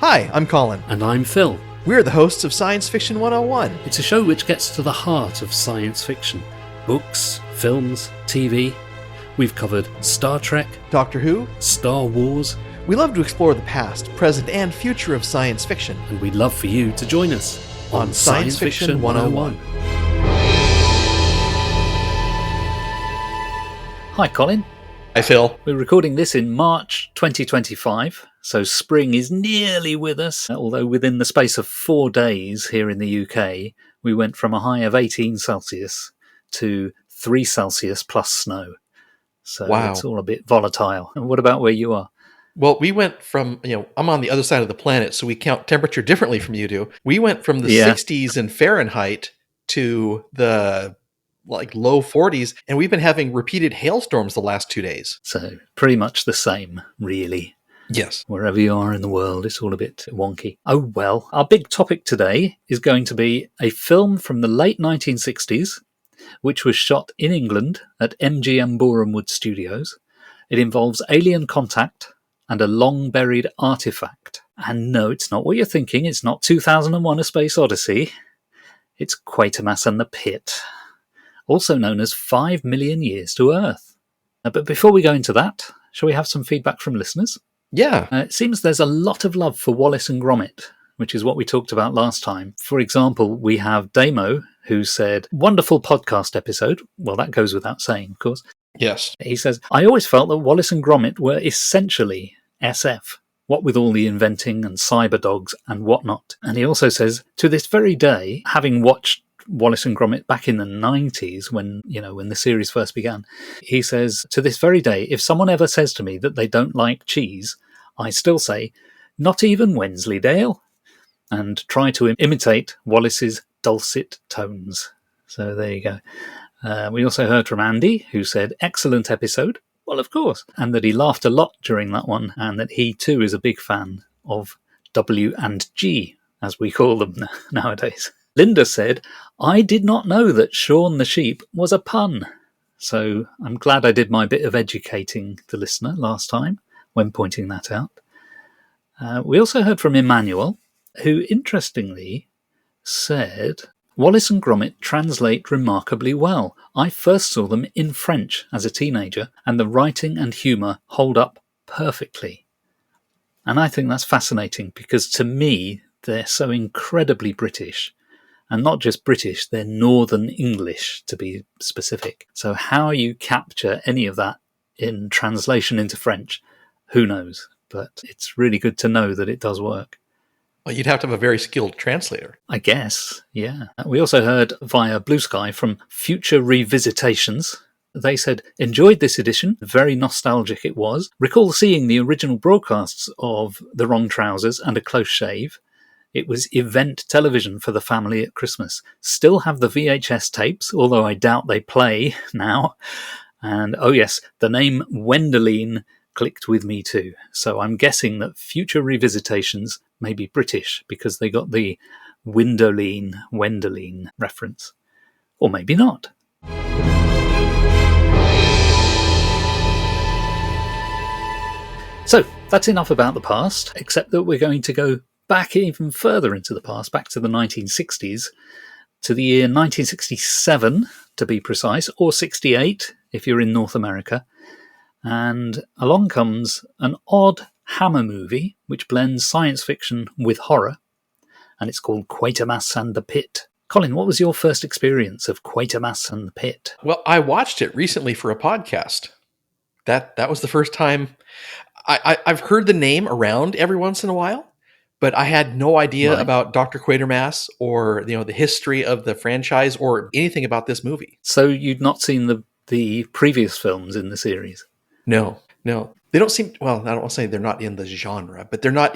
Hi, I'm Colin. And I'm Phil. We're the hosts of Science Fiction 101. It's a show which gets to the heart of science fiction. Books, films, TV. We've covered Star Trek, Doctor Who, Star Wars. We love to explore the past, present, and future of science fiction. And we'd love for you to join us on Science Fiction 101. Hi, Colin. Hi, Phil. We're recording this in March 2025, so spring is nearly with us, although within the space of 4 days here in the UK, we went from a high of 18 Celsius to 3 Celsius plus snow. So It's all a bit volatile. And what about where you are? Well, we went from, I'm on the other side of the planet, so we count temperature differently from you do. We went from the 60s in Fahrenheit to the low 40s, and we've been having repeated hailstorms the last 2 days. So pretty much the same, really. Yes. Wherever you are in the world, it's all a bit wonky. Oh well, our big topic today is going to be a film from the late 1960s, which was shot in England at MGM Borehamwood Studios. It involves alien contact and a long-buried artifact. And no, it's not what you're thinking. It's not 2001: A Space Odyssey. It's Quatermass and the Pit, also known as 5 million years to Earth. But before we go into that, shall we have some feedback from listeners? Yeah. It seems there's a lot of love for Wallace and Gromit, which is what we talked about last time. For example, we have Damo, who said, wonderful podcast episode. Well, that goes without saying, of course. Yes. He says, I always felt that Wallace and Gromit were essentially SF, what with all the inventing and cyber dogs and whatnot. And he also says, to this very day, having watched Wallace and Gromit back in the 90s when the series first began, he says, to this very day, if someone ever says to me that they don't like cheese, I still say, not even Wensleydale, and try to imitate Wallace's dulcet tones. So there you go. We also heard from Andy, who said, excellent episode. Well, of course. And that he laughed a lot during that one, and that he too is a big fan of W and G, as we call them nowadays. Linda said, I did not know that Shaun the Sheep was a pun. So I'm glad I did my bit of educating the listener last time when pointing that out. We also heard from Emmanuel, who interestingly said, Wallace and Gromit translate remarkably well. I first saw them in French as a teenager, and the writing and humour hold up perfectly. And I think that's fascinating because to me, they're so incredibly British. And not just British, they're Northern English, to be specific. So how you capture any of that in translation into French, who knows? But it's really good to know that it does work. Well, you'd have to have a very skilled translator. I guess, yeah. We also heard via Blue Sky from Future Revisitations. They said, enjoyed this edition, very nostalgic it was. Recall seeing the original broadcasts of The Wrong Trousers and A Close Shave. It was event television for the family at Christmas. Still have the VHS tapes, although I doubt they play now. And, oh yes, the name Wendoline clicked with me too. So I'm guessing that Future Revisitations may be British because they got the Wendoline reference. Or maybe not. So that's enough about the past, except that we're going to go back even further into the past, back to the 1960s, to the year 1967, to be precise, or 68, if you're in North America. And along comes an odd Hammer movie, which blends science fiction with horror, and it's called Quatermass and the Pit. Colin, what was your first experience of Quatermass and the Pit? Well, I watched it recently for a podcast. That was the first time. I've heard the name around every once in a while, but I had no idea about Dr. Quatermass or the history of the franchise or anything about this movie. So you'd not seen the previous films in the series? No. They don't seem, well, I don't want to say they're not in the genre, but they're not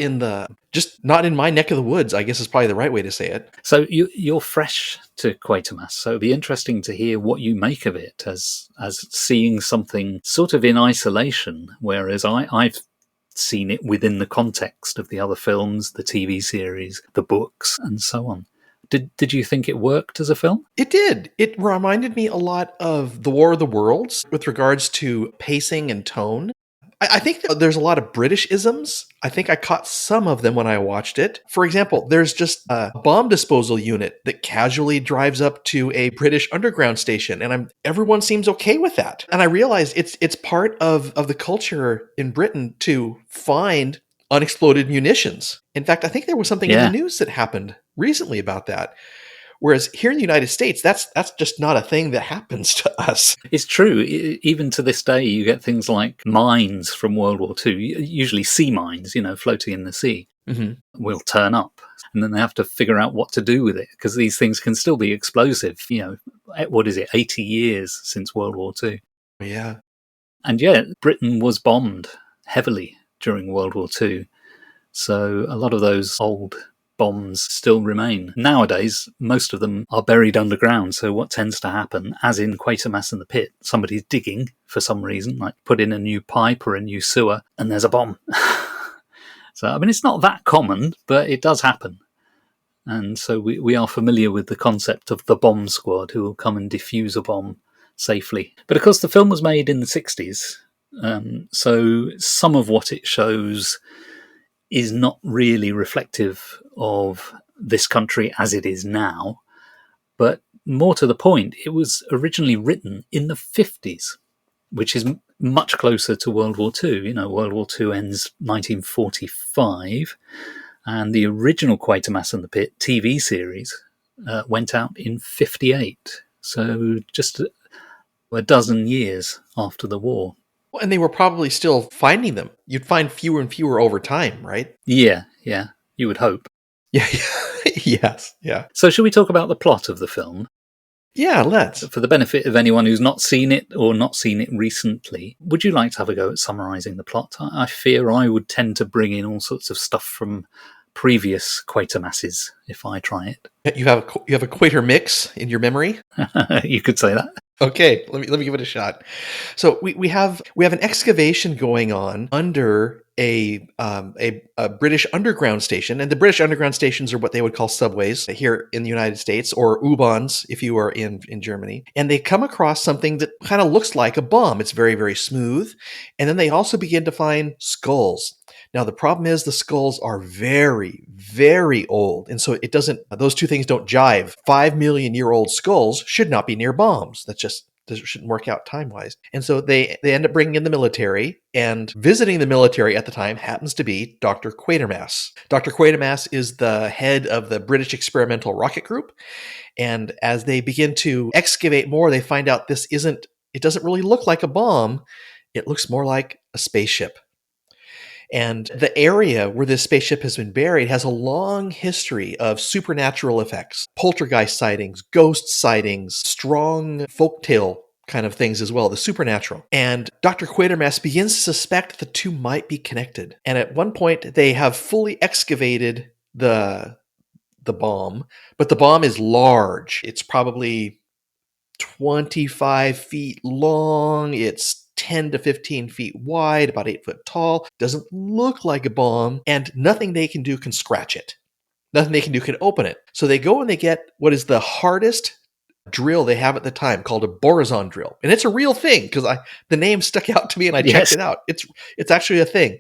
just not in my neck of the woods, I guess is probably the right way to say it. So you're fresh to Quatermass, so it'd be interesting to hear what you make of it as seeing something sort of in isolation, whereas I've seen it within the context of the other films, the TV series, the books, and so on. Did you think it worked as a film? It did. It reminded me a lot of The War of the Worlds with regards to pacing and tone. I think that there's a lot of British isms. I think I caught some of them when I watched it. For example, there's just a bomb disposal unit that casually drives up to a British underground station, and everyone seems okay with that. And I realized it's part of the culture in Britain to find unexploded munitions. In fact, I think there was something in the news that happened recently about that. Whereas here in the United States, that's just not a thing that happens to us. It's true. Even to this day, you get things like mines from World War II, usually sea mines, floating in the sea, will turn up. And then they have to figure out what to do with it, because these things can still be explosive. 80 years since World War II. Yeah. And yet, Britain was bombed heavily during World War II. So a lot of those old bombs still remain. Nowadays, most of them are buried underground. So what tends to happen, as in Quatermass and the Pit, somebody's digging for some reason, like put in a new pipe or a new sewer, and there's a bomb. So, I mean, it's not that common, but it does happen. And so we are familiar with the concept of the bomb squad who will come and defuse a bomb safely. But of course, the film was made in the 60s. So some of what it shows is not really reflective of this country as it is now. But more to the point, it was originally written in the 50s, which is much closer to World War II. World War II ends 1945, and the original Quatermass and the Pit TV series went out in 58. So just a dozen years after the war. And they were probably still finding them. You'd find fewer and fewer over time, right? Yeah, you would hope. Yeah, yes, yeah. So should we talk about the plot of the film? Yeah, let's. For the benefit of anyone who's not seen it or not seen it recently, would you like to have a go at summarising the plot? I fear I would tend to bring in all sorts of stuff from previous Quatermasses if I try it. You have a Quater mix in your memory? You could say that. Okay, let me give it a shot. So we have an excavation going on under a British underground station, and the British underground stations are what they would call subways here in the United States, or U-bahns if you are in Germany. And they come across something that kind of looks like a bomb. It's very, very smooth, and then they also begin to find skulls. Now, the problem is the skulls are very, very old. And so those two things don't jive. 5 million year old skulls should not be near bombs. That shouldn't work out time-wise. And so they end up bringing in the military, and visiting the military at the time happens to be Dr. Quatermass. Dr. Quatermass is the head of the British Experimental Rocket Group. And as they begin to excavate more, they find out it doesn't really look like a bomb. It looks more like a spaceship. And the area where this spaceship has been buried has a long history of supernatural effects, poltergeist sightings, ghost sightings, strong folktale kind of things as well, the supernatural. And Dr. Quatermass begins to suspect the two might be connected. And at one point, they have fully excavated the bomb, but the bomb is large. It's probably 25 feet long. It's 10 to 15 feet wide, about 8 foot tall, doesn't look like a bomb, and nothing they can do can scratch it. Nothing they can do can open it. So they go and they get what is the hardest drill they have at the time, called a borazon drill. And it's a real thing, because the name stuck out to me and I checked it out. It's actually a thing.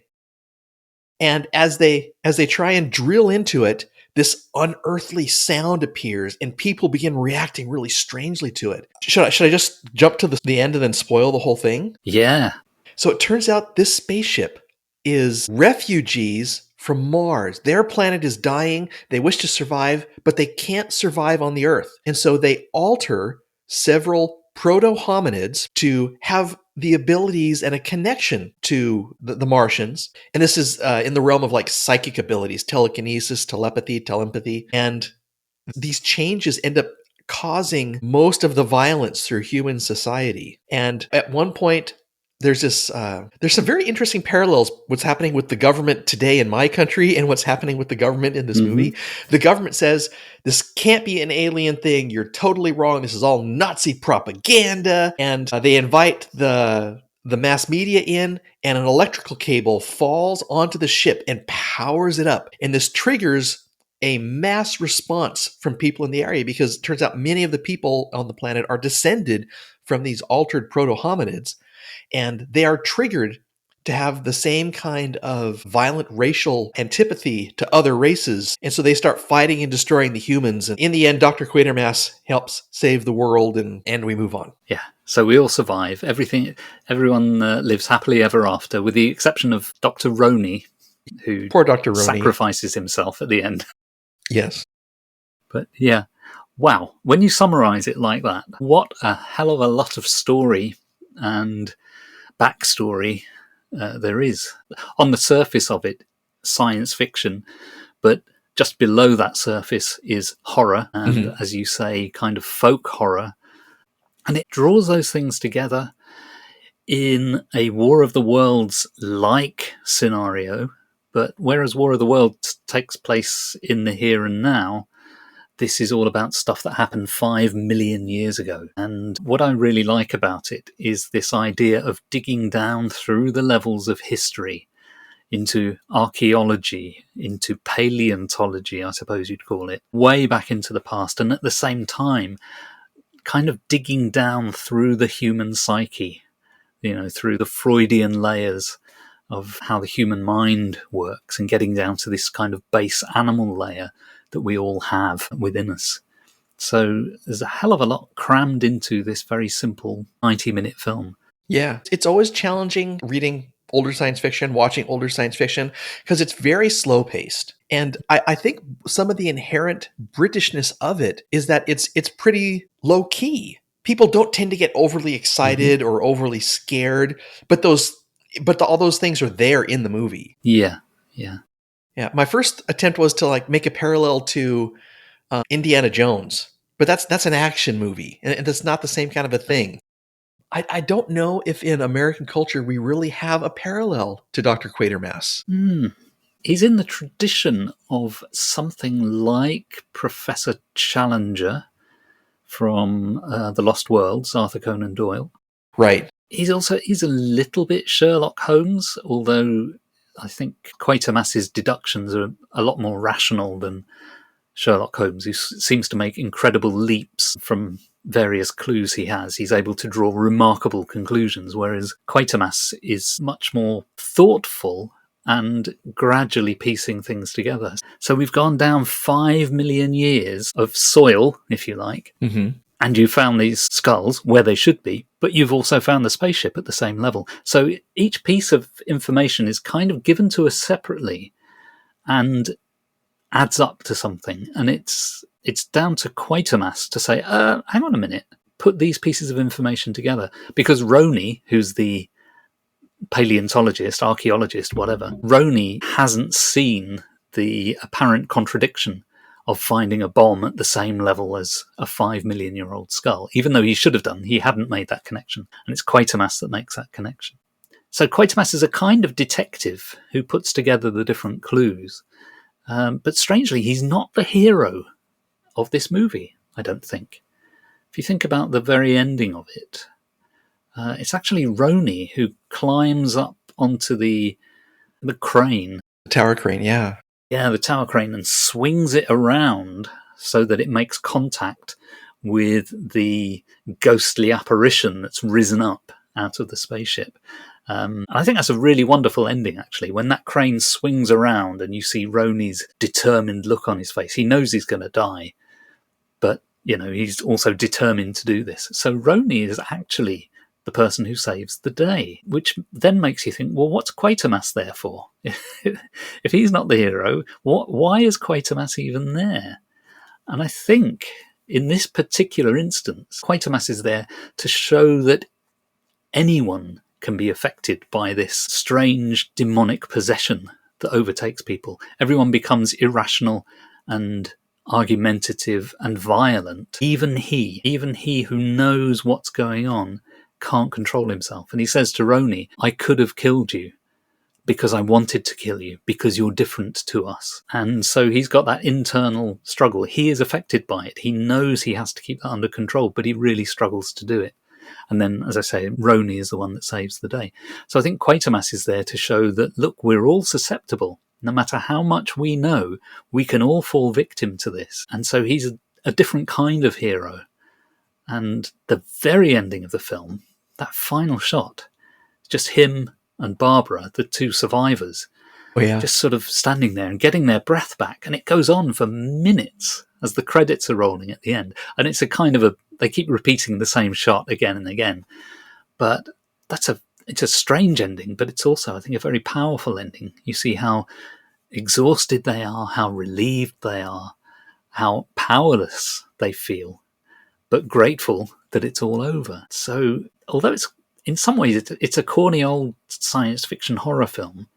And as they try and drill into it, this unearthly sound appears, and people begin reacting really strangely to it. Should I just jump to the end and then spoil the whole thing? Yeah. So it turns out this spaceship is refugees from Mars. Their planet is dying. They wish to survive, but they can't survive on the Earth. And so they alter several proto-hominids to have the abilities and a connection to the Martians. And this is in the realm of like psychic abilities, telekinesis, telepathy, telempathy. And these changes end up causing most of the violence through human society. And at one point, there's some very interesting parallels what's happening with the government today in my country and what's happening with the government in this movie. The government says, this can't be an alien thing. You're totally wrong. This is all Nazi propaganda. And they invite the mass media in, and an electrical cable falls onto the ship and powers it up. And this triggers a mass response from people in the area, because it turns out many of the people on the planet are descended from these altered proto-hominids. And they are triggered to have the same kind of violent racial antipathy to other races. And so they start fighting and destroying the humans. And in the end, Dr. Quatermass helps save the world, and we move on. Yeah. So we all survive. Everyone lives happily ever after, with the exception of Dr. Roney, who Poor Dr. Roney. sacrifices himself at the end. Yes. But yeah, wow. When you summarize it like that, what a hell of a lot of story and backstory there is. On the surface of it, science fiction, but just below that surface is horror and, as you say, kind of folk horror. And it draws those things together in a War of the Worlds-like scenario. But whereas War of the Worlds takes place in the here and now, this is all about stuff that happened 5 million years ago. And what I really like about it is this idea of digging down through the levels of history into archaeology, into paleontology, I suppose you'd call it, way back into the past. And at the same time, kind of digging down through the human psyche, through the Freudian layers of how the human mind works, and getting down to this kind of base animal layer that we all have within us. So there's a hell of a lot crammed into this very simple 90-minute film. Yeah, it's always challenging reading older science fiction, watching older science fiction, because it's very slow paced. And I think some of the inherent Britishness of it is that it's pretty low key. People don't tend to get overly excited or overly scared, but all those things are there in the movie. Yeah. Yeah, my first attempt was to make a parallel to Indiana Jones, but that's an action movie, and that's not the same kind of a thing. I don't know if in American culture we really have a parallel to Dr. Quatermass. He's in the tradition of something like Professor Challenger from The Lost Worlds, Arthur Conan Doyle. Right. He's a little bit Sherlock Holmes, although I think Quatermass's deductions are a lot more rational than Sherlock Holmes, who seems to make incredible leaps from various clues he has. He's able to draw remarkable conclusions, whereas Quatermass is much more thoughtful and gradually piecing things together. So we've gone down 5 million years of soil, if you like, and you found these skulls where they should be, but you've also found the spaceship at the same level. So each piece of information is kind of given to us separately and adds up to something. And it's down to Quatermass to say, hang on a minute, put these pieces of information together. Because Roney, who's the paleontologist, archaeologist, whatever, Roney hasn't seen the apparent contradiction of finding a bomb at the same level as a 5 million year old skull. Even though he should have done, he hadn't made that connection. And it's Quatermass that makes that connection. So Quatermass is a kind of detective who puts together the different clues. But strangely, he's not the hero of this movie, I don't think. If you think about the very ending of it, it's actually Roney who climbs up onto the crane. The tower crane, yeah. Yeah, the tower crane, and swings it around so that it makes contact with the ghostly apparition that's risen up out of the spaceship. I think that's a really wonderful ending, actually, when that crane swings around and you see Roney's determined look on his face. He knows he's going to die, but, he's also determined to do this. So Roney is actually the person who saves the day, which then makes you think, well, what's Quatermass there for? If he's not the hero, why is Quatermass even there? And I think in this particular instance, Quatermass is there to show that anyone can be affected by this strange demonic possession that overtakes people. Everyone becomes irrational and argumentative and violent. Even he who knows what's going on can't control himself. And he says to Roney, I could have killed you because I wanted to kill you, because you're different to us. And so he's got that internal struggle. He is affected by it. He knows he has to keep that under control, but he really struggles to do it. And then, as I say, Roney is the one that saves the day. So I think Quatermass is there to show that, look, we're all susceptible. No matter how much we know, we can all fall victim to this. And so he's a different kind of hero. And the very ending of the film, that final shot, just him and Barbara, the two survivors, Oh yeah. just sort of standing there and getting their breath back. And it goes on for minutes as the credits are rolling at the end. And it's a kind of they keep repeating the same shot again and again. But it's a strange ending, but it's also, I think, a very powerful ending. You see how exhausted they are, how relieved they are, how powerless they feel, but grateful that it's all over. So, although it's in some ways it's a corny old science fiction horror film,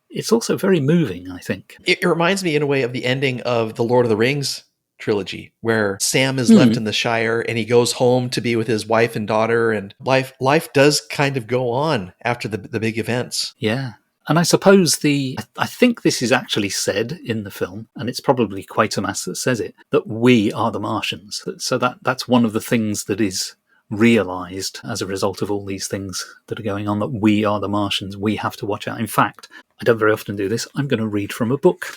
it's also very moving, I think. It reminds me in a way of the ending of the Lord of the Rings trilogy, where Sam is left in the Shire and he goes home to be with his wife and daughter, and life does kind of go on after the big events. Yeah. And I suppose I think this is actually said in the film, and it's probably Quatermass that says it, that we are the Martians. So that's one of the things that is realised as a result of all these things that are going on, that we are the Martians. We have to watch out. In fact, I don't very often do this. I'm going to read from a book.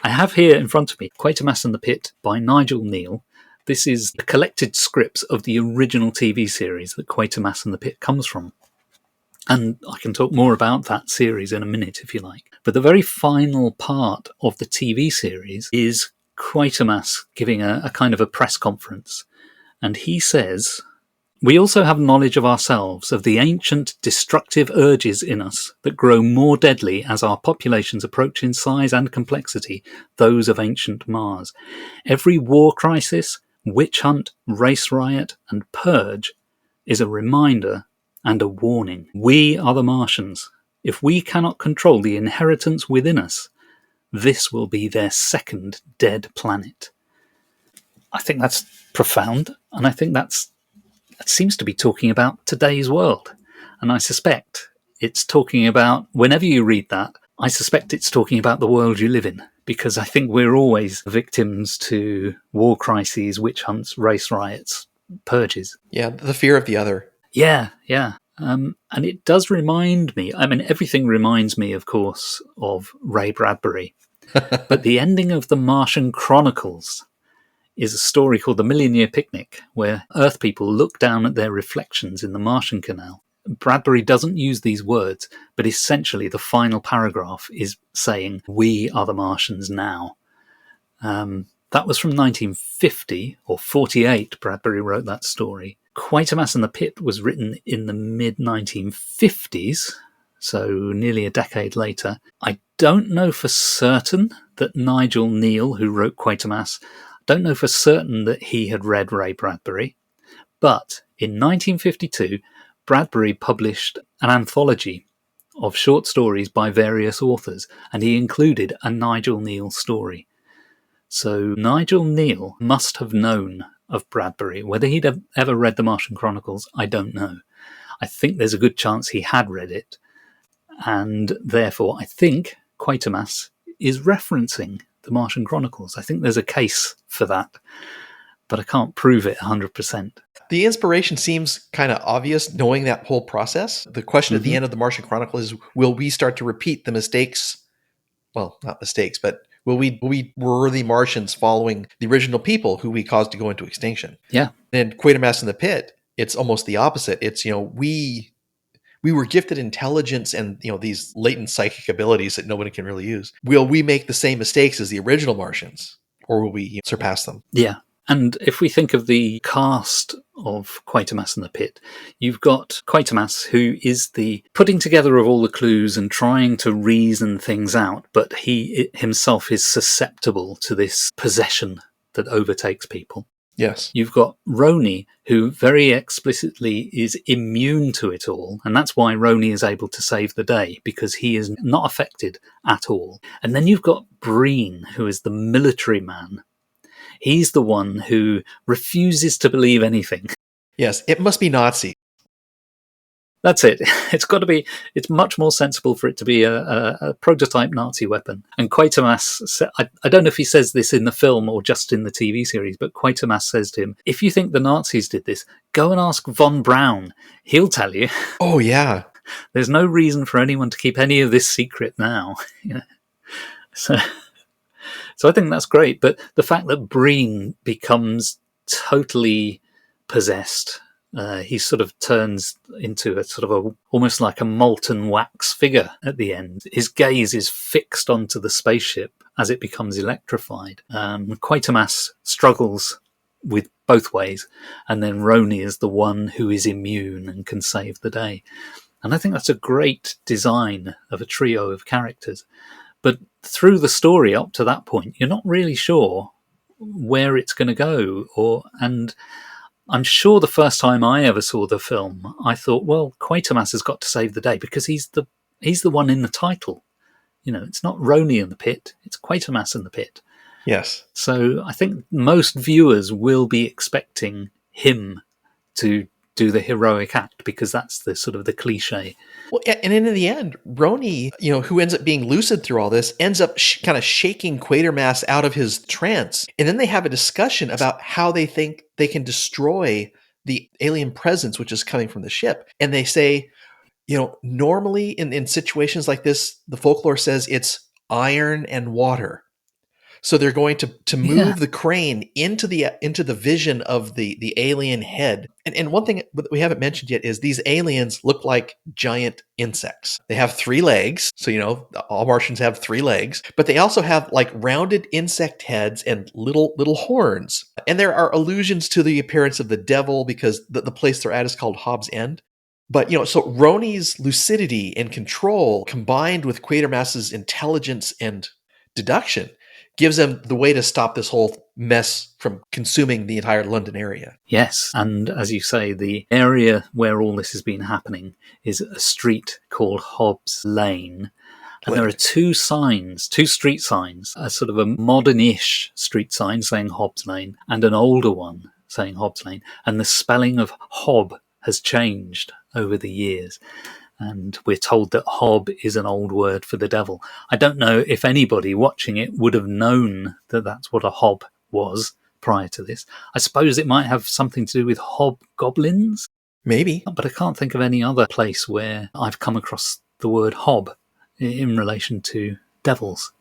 I have here in front of me Quatermass and the Pit by Nigel Neal. This is the collected scripts of the original TV series that Quatermass and the Pit comes from. And I can talk more about that series in a minute if you like. But the very final part of the TV series is Quatermass giving a kind of a press conference. And he says, "We also have knowledge of ourselves, of the ancient destructive urges in us that grow more deadly as our populations approach in size and complexity those of ancient Mars. Every war crisis, witch hunt, race riot, and purge is a reminder and a warning. We are the Martians. If we cannot control the inheritance within us, this will be their second dead planet." I think that's profound, and I think that seems to be talking about today's world. And I suspect it's talking about, whenever you read that, I suspect it's talking about the world you live in, because I think we're always victims to war crises, witch hunts, race riots, purges. Yeah, the fear of the other. Yeah. And it does remind me, I mean, everything reminds me, of course, of Ray Bradbury. But the ending of The Martian Chronicles is a story called The Million Year Picnic, where Earth people look down at their reflections in the Martian Canal. Bradbury doesn't use these words, but essentially the final paragraph is saying, "We are the Martians now." That was from 1950 or 48. Bradbury wrote that story. Quatermass and the Pit was written in the mid-1950s, so nearly a decade later. I don't know for certain that Nigel Neal, who wrote Quatermass, don't know for certain that he had read Ray Bradbury, but in 1952, Bradbury published an anthology of short stories by various authors, and he included a Nigel Neal story. So Nigel Neal must have known of Bradbury. Whether he'd have ever read The Martian Chronicles, I don't know. I think there's a good chance he had read it, and therefore I think Quatermass is referencing The Martian Chronicles. I think there's a case for that, but I can't prove it 100%. The inspiration seems kind of obvious, knowing that whole process. The question at the end of The Martian Chronicles is, will we start to repeat the mistakes? Well, not mistakes, but will we worthy Martians following the original people who we caused to go into extinction? Yeah. And Quatermass in the Pit, it's almost the opposite. It's, we were gifted intelligence and, these latent psychic abilities that nobody can really use. Will we make the same mistakes as the original Martians, or will we surpass them? Yeah. And if we think of the cast of Quatermass and the Pit, you've got Quatermass, who is the putting together of all the clues and trying to reason things out, but he himself is susceptible to this possession that overtakes people. Yes. You've got Roni, who very explicitly is immune to it all, and that's why Roni is able to save the day, because he is not affected at all. And then you've got Breen, who is the military man. He's the one who refuses to believe anything. Yes, it must be Nazi. That's it. It's much more sensible for it to be a prototype Nazi weapon. And Quatermass, I don't know if he says this in the film or just in the TV series, but Quatermass says to him, if you think the Nazis did this, go and ask von Braun. He'll tell you. Oh, yeah. There's no reason for anyone to keep any of this secret now. So I think that's great. But the fact that Breen becomes totally possessed he sort of turns into a sort of almost like a molten wax figure at the end. His gaze is fixed onto the spaceship as it becomes electrified. Quatermass struggles with both ways, and then Roni is the one who is immune and can save the day. And I think that's a great design of a trio of characters. But through the story up to that point, you're not really sure where it's going to go. And I'm sure the first time I ever saw the film, I thought, well, Quatermass has got to save the day because he's the one in the title. It's not Roni in the pit, it's Quatermass in the pit. Yes. So I think most viewers will be expecting him to do the heroic act because that's the sort of the cliche. Well, and in the end, Roni, who ends up being lucid through all this, ends up kind of shaking Quatermass out of his trance. And then they have a discussion about how they think they can destroy the alien presence, which is coming from the ship. And they say, normally in situations like this, the folklore says it's iron and water. So they're going to move the crane into the vision of the alien head. And one thing that we haven't mentioned yet is these aliens look like giant insects. They have 3 legs. So, all Martians have 3 legs, but they also have like rounded insect heads and little horns. And there are allusions to the appearance of the devil because the place they're at is called Hobbs End. But, so Roni's lucidity and control combined with Quatermass's intelligence and deduction gives them the way to stop this whole mess from consuming the entire London area. Yes, and as you say, the area where all this has been happening is a street called Hobbs Lane. And there are 2 street signs, a sort of a modern-ish street sign saying Hobbs Lane and an older one saying Hobbs Lane. And the spelling of Hob has changed over the years. And we're told that Hob is an old word for the devil. I don't know if anybody watching it would have known that that's what a hob was prior to this. I suppose it might have something to do with hobgoblins. Maybe. But I can't think of any other place where I've come across the word hob in relation to devils.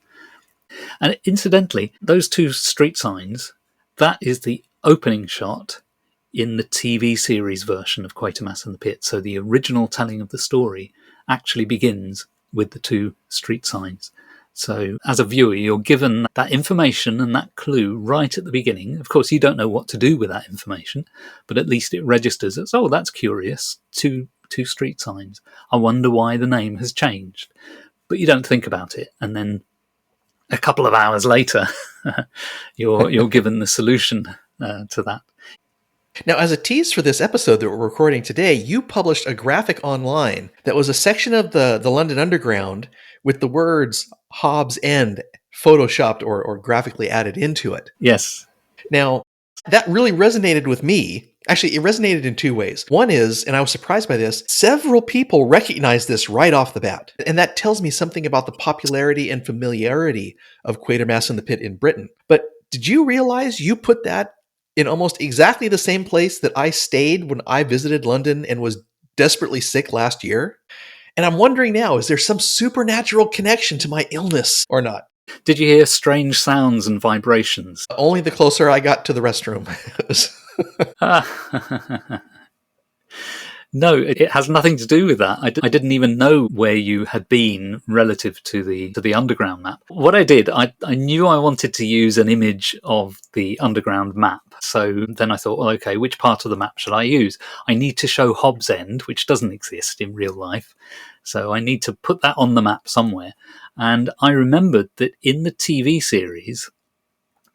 And incidentally, those 2 street signs, that is the opening shot in the TV series version of Quatermass and the Pit. So the original telling of the story actually begins with the 2 street signs. So as a viewer, you're given that information and that clue right at the beginning. Of course, you don't know what to do with that information, but at least it registers as, oh, that's curious, 2 street signs. I wonder why the name has changed. But you don't think about it. And then a couple of hours later, you're given the solution to that. Now, as a tease for this episode that we're recording today, you published a graphic online that was a section of the London Underground with the words Hobbs End photoshopped or graphically added into it. Yes. Now, that really resonated with me. Actually, it resonated in 2 ways. One is, and I was surprised by this, several people recognized this right off the bat. And that tells me something about the popularity and familiarity of Quatermass and the Pit in Britain. But did you realize you put that in almost exactly the same place that I stayed when I visited London and was desperately sick last year? And I'm wondering now, is there some supernatural connection to my illness or not? Did you hear strange sounds and vibrations? Only the closer I got to the restroom. No, it has nothing to do with that. I didn't even know where you had been relative to the underground map. What I did, I knew I wanted to use an image of the underground map. So then I thought, well, okay, which part of the map should I use? I need to show Hobbs End, which doesn't exist in real life. So I need to put that on the map somewhere. And I remembered that in the TV series,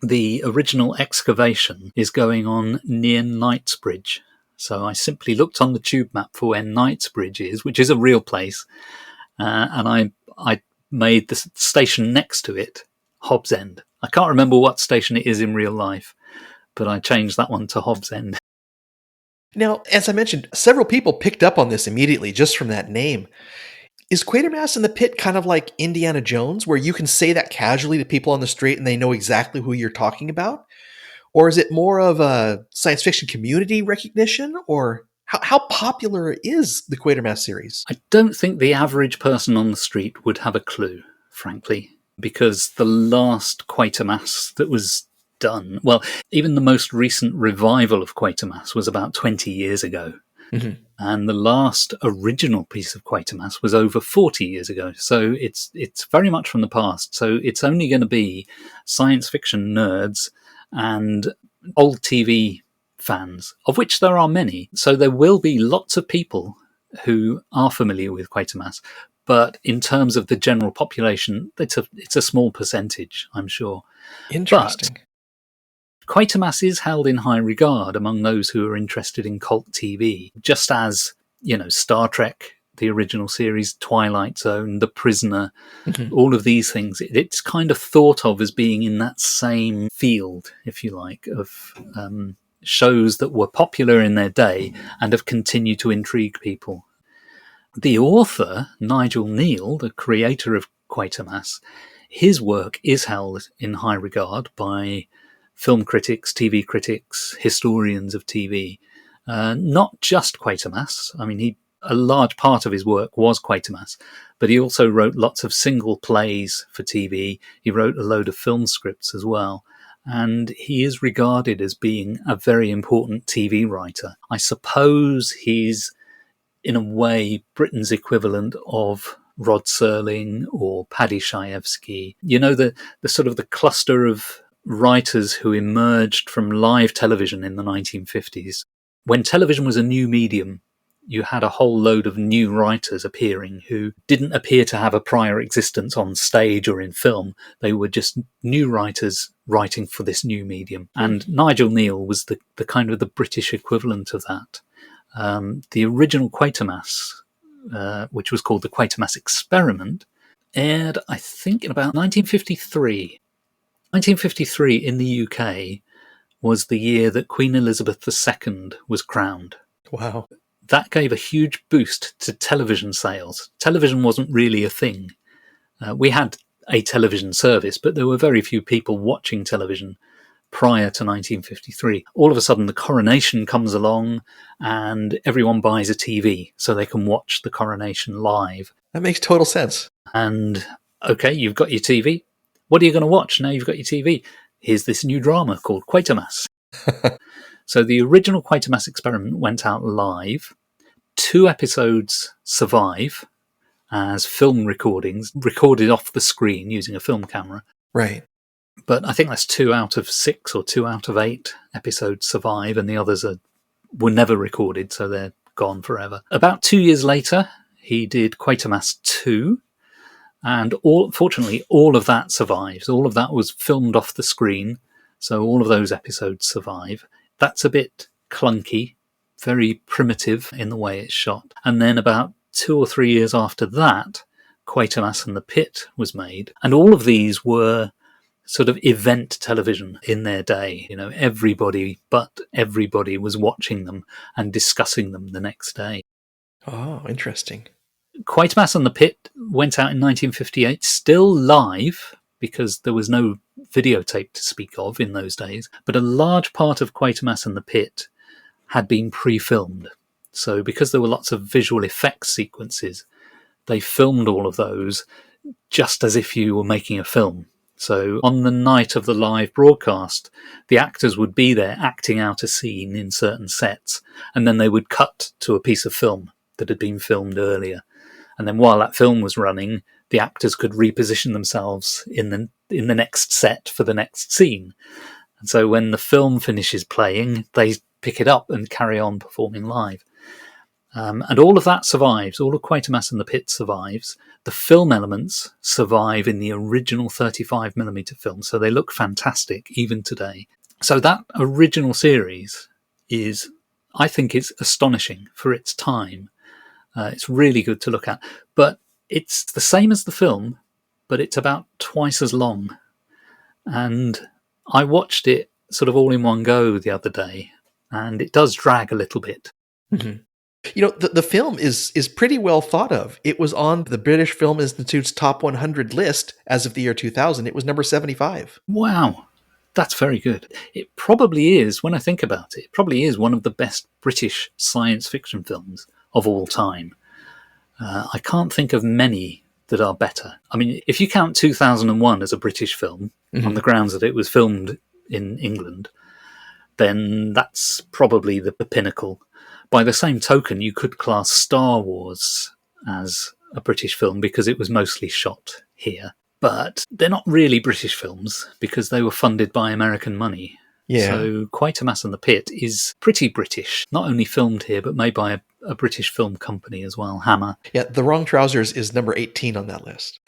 the original excavation is going on near Knightsbridge. So I simply looked on the tube map for where Knightsbridge is, which is a real place, and I made the station next to it Hobbs End. I can't remember what station it is in real life, but I changed that one to Hobbs End. Now, as I mentioned, several people picked up on this immediately just from that name. Is Quatermass in the Pit kind of like Indiana Jones, where you can say that casually to people on the street and they know exactly who you're talking about? Or is it more of a science fiction community recognition? Or how popular is the Quatermass series? I don't think the average person on the street would have a clue, frankly, because the last Quatermass that was done. Well, even the most recent revival of Quatermass was about 20 years ago. Mm-hmm. And the last original piece of Quatermass was over 40 years ago. So it's very much from the past. So it's only going to be science fiction nerds and old TV fans, of which there are many. So there will be lots of people who are familiar with Quatermass. But in terms of the general population, it's a small percentage, I'm sure. Interesting. But Quatermass is held in high regard among those who are interested in cult TV, just as, Star Trek, the original series, Twilight Zone, The Prisoner, Mm-hmm. all of these things. It's kind of thought of as being in that same field, if you like, of shows that were popular in their day and have continued to intrigue people. The author, Nigel Neal, the creator of Quatermass, his work is held in high regard by film critics, TV critics, historians of TV. Not just Quatermass. I mean, a large part of his work was Quatermass, but he also wrote lots of single plays for TV. He wrote a load of film scripts as well. And he is regarded as being a very important TV writer. I suppose he's, in a way, Britain's equivalent of Rod Serling or Paddy Chayefsky. The sort of the cluster of writers who emerged from live television in the 1950s. When television was a new medium, you had a whole load of new writers appearing who didn't appear to have a prior existence on stage or in film. They were just new writers writing for this new medium. And Nigel Neal was the kind of the British equivalent of that. The original Quatermass, which was called the Quatermass Experiment, aired, I think, in about 1953. 1953 in the UK was the year that Queen Elizabeth II was crowned. Wow. That gave a huge boost to television sales. Television wasn't really a thing. We had a television service, but there were very few people watching television prior to 1953. All of a sudden, the coronation comes along and everyone buys a TV so they can watch the coronation live. That makes total sense. And, okay, you've got your TV. What are you going to watch now you've got your TV? Here's this new drama called Quatermass. So the original Quatermass Experiment went out live. 2 episodes survive as film recordings, recorded off the screen using a film camera. Right. But I think that's 2 out of 6 or 2 out of 8 episodes survive, and the others were never recorded, so they're gone forever. About 2 years later, he did Quatermass 2, and fortunately, all of that survives. All of that was filmed off the screen, so all of those episodes survive. That's a bit clunky, very primitive in the way it's shot. And then about 2 or 3 years after that, Quatermass and the Pit was made. And all of these were sort of event television in their day. Everybody but everybody was watching them and discussing them the next day. Oh, interesting. Quatermass and the Pit went out in 1958, still live, because there was no videotape to speak of in those days. But a large part of Quatermass and the Pit had been pre-filmed. So because there were lots of visual effects sequences, they filmed all of those just as if you were making a film. So on the night of the live broadcast, the actors would be there acting out a scene in certain sets, and then they would cut to a piece of film that had been filmed earlier. And then while that film was running, the actors could reposition themselves in the next set for the next scene. And so when the film finishes playing, they pick it up and carry on performing live. And all of that survives. All of Quatermass and the Pit survives. The film elements survive in the original 35mm film, so they look fantastic even today. So that original series is, I think, it's astonishing for its time. It's really good to look at. But it's the same as the film, but it's about twice as long. And I watched it sort of all in one go the other day, and it does drag a little bit. Mm-hmm. The film is pretty well thought of. It was on the British Film Institute's top 100 list as of the year 2000. It was number 75. Wow, that's very good. It probably is, when I think about it, it probably is one of the best British science fiction films of all time. I can't think of many that are better. I mean, if you count 2001 as a British film, on the grounds that it was filmed in England, then that's probably the pinnacle. By the same token, you could class Star Wars as a British film because it was mostly shot here. But they're not really British films because they were funded by American money. Yeah. So Quatermass and the Pit is pretty British, not only filmed here, but made by a British film company as well, Hammer. Yeah, The Wrong Trousers is number 18 on that list.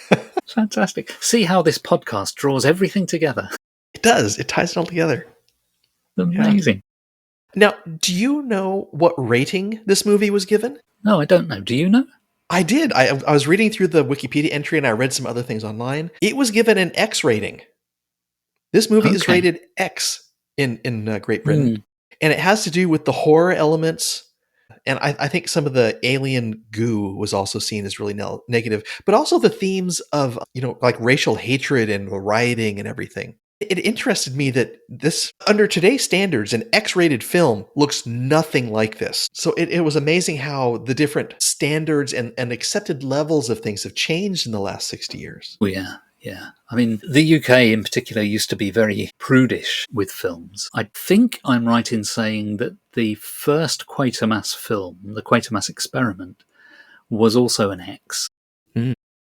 Fantastic. See how this podcast draws everything together. It does. It ties it all together. Amazing. Yeah. Now, do you know what rating this movie was given? No, I don't know. Do you know? I did. I was reading through the Wikipedia entry and I read some other things online. It was given an X rating. This movie is rated X in Great Britain. And it has to do with the horror elements. And I think some of the alien goo was also seen as really negative, but also the themes of, like racial hatred and rioting and everything. It interested me that this, under today's standards, an X-rated film looks nothing like this. So it was amazing how the different standards and accepted levels of things have changed in the last 60 years. Well, yeah. I mean, the UK in particular used to be very prudish with films. I think I'm right in saying that the first Quatermass film, the Quatermass Experiment, was also an X.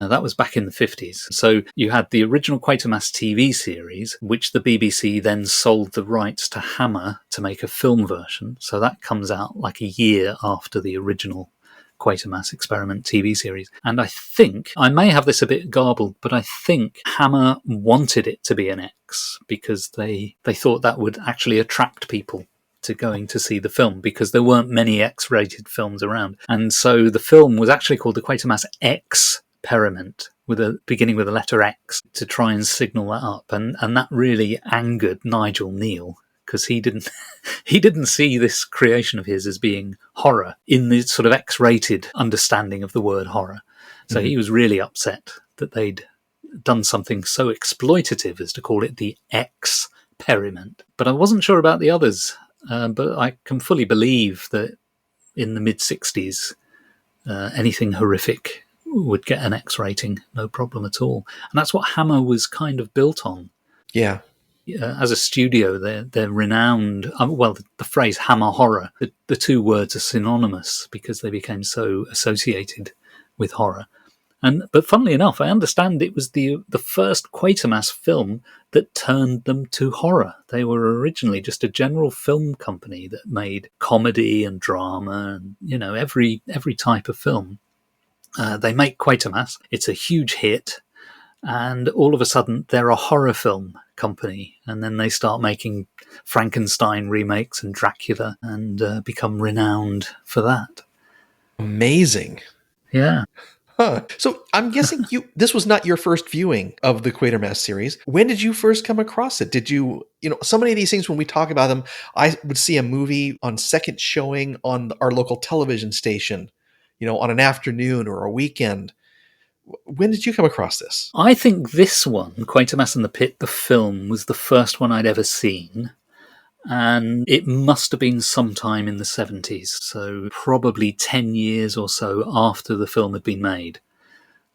Now, that was back in the 50s. So you had the original Quatermass TV series, which the BBC then sold the rights to Hammer to make a film version. So that comes out like a year after the original Quatermass Experiment TV series. And I think, I may have this a bit garbled, but I think Hammer wanted it to be an X because they thought that would actually attract people to going to see the film because there weren't many X-rated films around. And so the film was actually called the Quatermass Experiment, beginning with the letter X, to try and signal that up. And that really angered Nigel Neal because he didn't see this creation of his as being horror in the sort of X-rated understanding of the word horror. So he was really upset that they'd done something so exploitative as to call it the Experiment. But I wasn't sure about the others. But I can fully believe that in the mid-60s, anything horrific would get an X rating, no problem at all. And that's what Hammer was kind of built on. Yeah. As a studio, they're renowned. The phrase Hammer horror, the two words are synonymous because they became so associated with horror. But funnily enough, I understand it was the first Quatermass film that turned them to horror. They were originally just a general film company that made comedy and drama and, every type of film. They make Quatermass. It's a huge hit. And all of a sudden, they're a horror film company. And then they start making Frankenstein remakes and Dracula and become renowned for that. Amazing. Yeah. Huh. So I'm guessing this was not your first viewing of the Quatermass series. When did you first come across it? Did you, so many of these things, when we talk about them, I would see a movie on second showing on our local television station, on an afternoon or a weekend. When did you come across this? I think this one, Quatermass and the Pit, the film, was the first one I'd ever seen. And it must have been sometime in the 70s, so probably 10 years or so after the film had been made.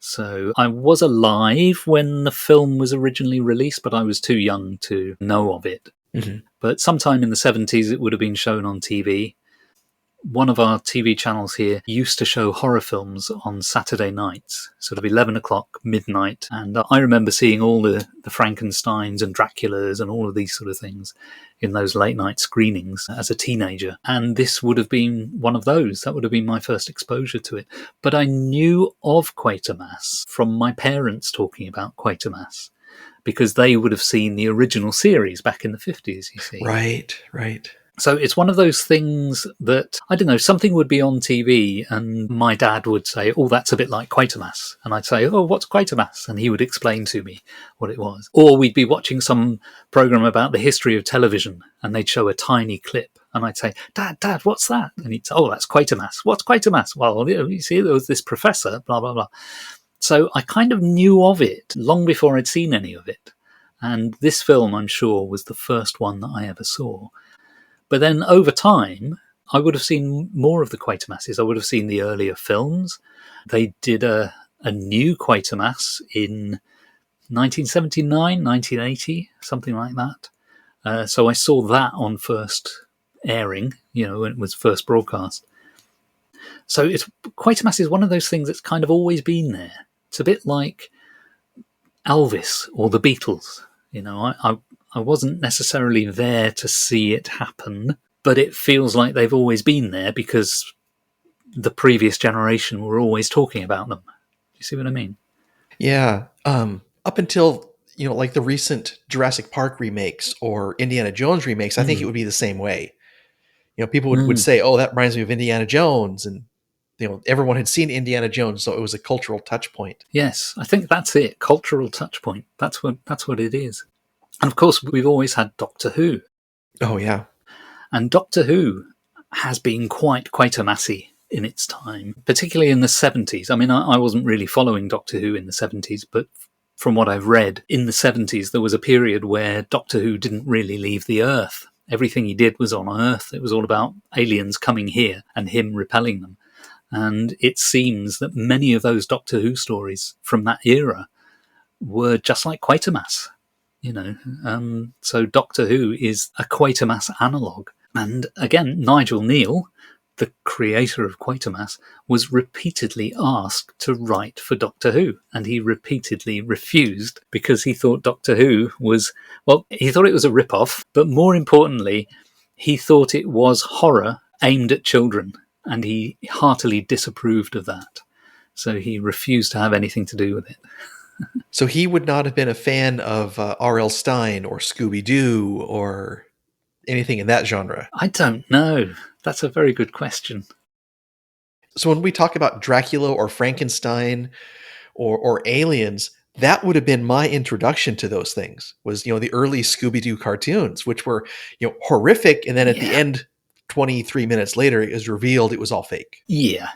So I was alive when the film was originally released, but I was too young to know of it. Mm-hmm. But sometime in the 70s, it would have been shown on TV. One of our TV channels here used to show horror films on Saturday nights, sort of 11 o'clock, midnight. And I remember seeing all the Frankensteins and Draculas and all of these sort of things in those late night screenings as a teenager. And this would have been one of those. That would have been my first exposure to it. But I knew of Quatermass from my parents talking about Quatermass because they would have seen the original series back in the 50s, you see. Right. So it's one of those things that, I don't know, something would be on TV and my dad would say, oh, that's a bit like Quatermass. And I'd say, oh, what's Quatermass? And he would explain to me what it was. Or we'd be watching some program about the history of television and they'd show a tiny clip. And I'd say, Dad, what's that? And he'd say, oh, that's Quatermass. What's Quatermass? Well, you see, there was this professor, blah, blah, blah. So I kind of knew of it long before I'd seen any of it. And this film, I'm sure, was the first one that I ever saw. But then over time, I would have seen more of the Quatermasses. I would have seen the earlier films. They did a new Quatermass in 1979, 1980, something like that. So I saw that on first airing, when it was first broadcast. So Quatermass is one of those things that's kind of always been there. It's a bit like Elvis or the Beatles. I wasn't necessarily there to see it happen, but it feels like they've always been there because the previous generation were always talking about them. You see what I mean? Yeah. Up until, like the recent Jurassic Park remakes or Indiana Jones remakes, I think it would be the same way. People would say, oh, that reminds me of Indiana Jones. And, everyone had seen Indiana Jones, so it was a cultural touch point. Yes, I think that's it. Cultural touch point. That's what it is. And of course, we've always had Doctor Who. Oh, yeah. And Doctor Who has been quite Quatermassy in its time, particularly in the 70s. I mean, I wasn't really following Doctor Who in the 70s, but from what I've read, in the 70s, there was a period where Doctor Who didn't really leave the Earth. Everything he did was on Earth. It was all about aliens coming here and him repelling them. And it seems that many of those Doctor Who stories from that era were just like Quatermass. So Doctor Who is a Quatermass analogue. And again, Nigel Kneale, the creator of Quatermass, was repeatedly asked to write for Doctor Who, and he repeatedly refused because he thought Doctor Who was, he thought it was a rip-off, but more importantly, he thought it was horror aimed at children, and he heartily disapproved of that. So he refused to have anything to do with it. So he would not have been a fan of R.L. Stine or Scooby-Doo or anything in that genre? I don't know. That's a very good question. So when we talk about Dracula or Frankenstein or aliens, that would have been my introduction to those things, was, the early Scooby-Doo cartoons, which were, horrific. And then at the end, 23 minutes later, it was revealed it was all fake. Yeah.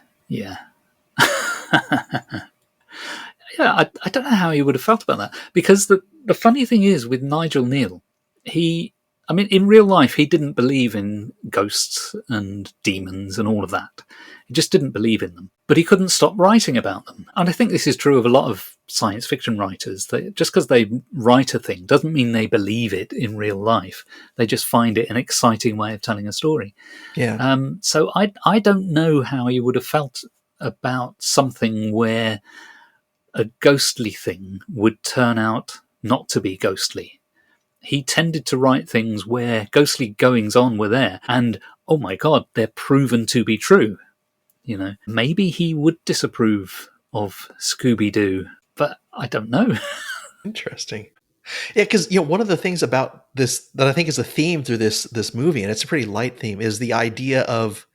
I don't know how he would have felt about that, because the funny thing is with Nigel Kneale, in real life, he didn't believe in ghosts and demons and all of that. He just didn't believe in them. But he couldn't stop writing about them. And I think this is true of a lot of science fiction writers. Just because they write a thing doesn't mean they believe it in real life. They just find it an exciting way of telling a story. Yeah. So I don't know how he would have felt about something where a ghostly thing would turn out not to be ghostly. He tended to write things where ghostly goings-on were there, and, oh my God, they're proven to be true. Maybe he would disapprove of Scooby-Doo, but I don't know. Interesting. Yeah, because, one of the things about this that I think is a theme through this movie, and it's a pretty light theme, is the idea of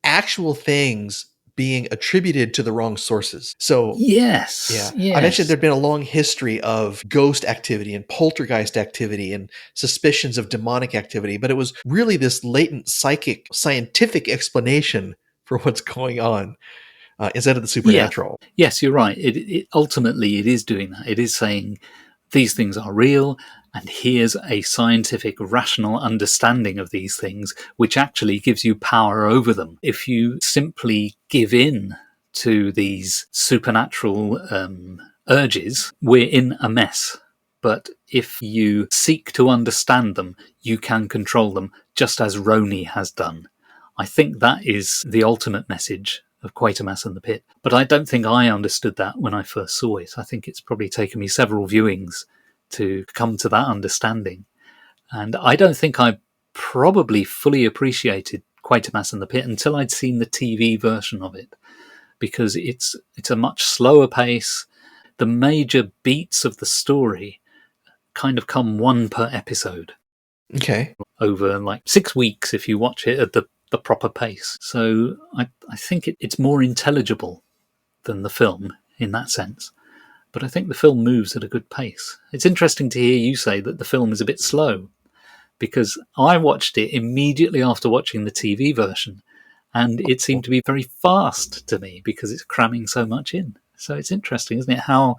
actual things being attributed to the wrong sources. So yes. I mentioned there'd been a long history of ghost activity and poltergeist activity and suspicions of demonic activity, but it was really this latent psychic scientific explanation for what's going on instead of the supernatural. Yes, you're right. It ultimately it is doing that. It is saying these things are real, and here's a scientific, rational understanding of these things, which actually gives you power over them. If you simply give in to these supernatural urges, we're in a mess. But if you seek to understand them, you can control them, just as Roni has done. I think that is the ultimate message of Quatermass and the Pit. But I don't think I understood that when I first saw it. I think it's probably taken me several viewings to come to that understanding. And I don't think I probably fully appreciated Quatermass and the Pit until I'd seen the TV version of it, because it's a much slower pace. The major beats of the story kind of come one per episode. Okay. Over like 6 weeks if you watch it at the proper pace. So I think it's more intelligible than the film in that sense. But I think the film moves at a good pace. It's interesting to hear you say that the film is a bit slow, because I watched it immediately after watching the TV version, and it seemed to be very fast to me because it's cramming so much in. So it's interesting, isn't it, how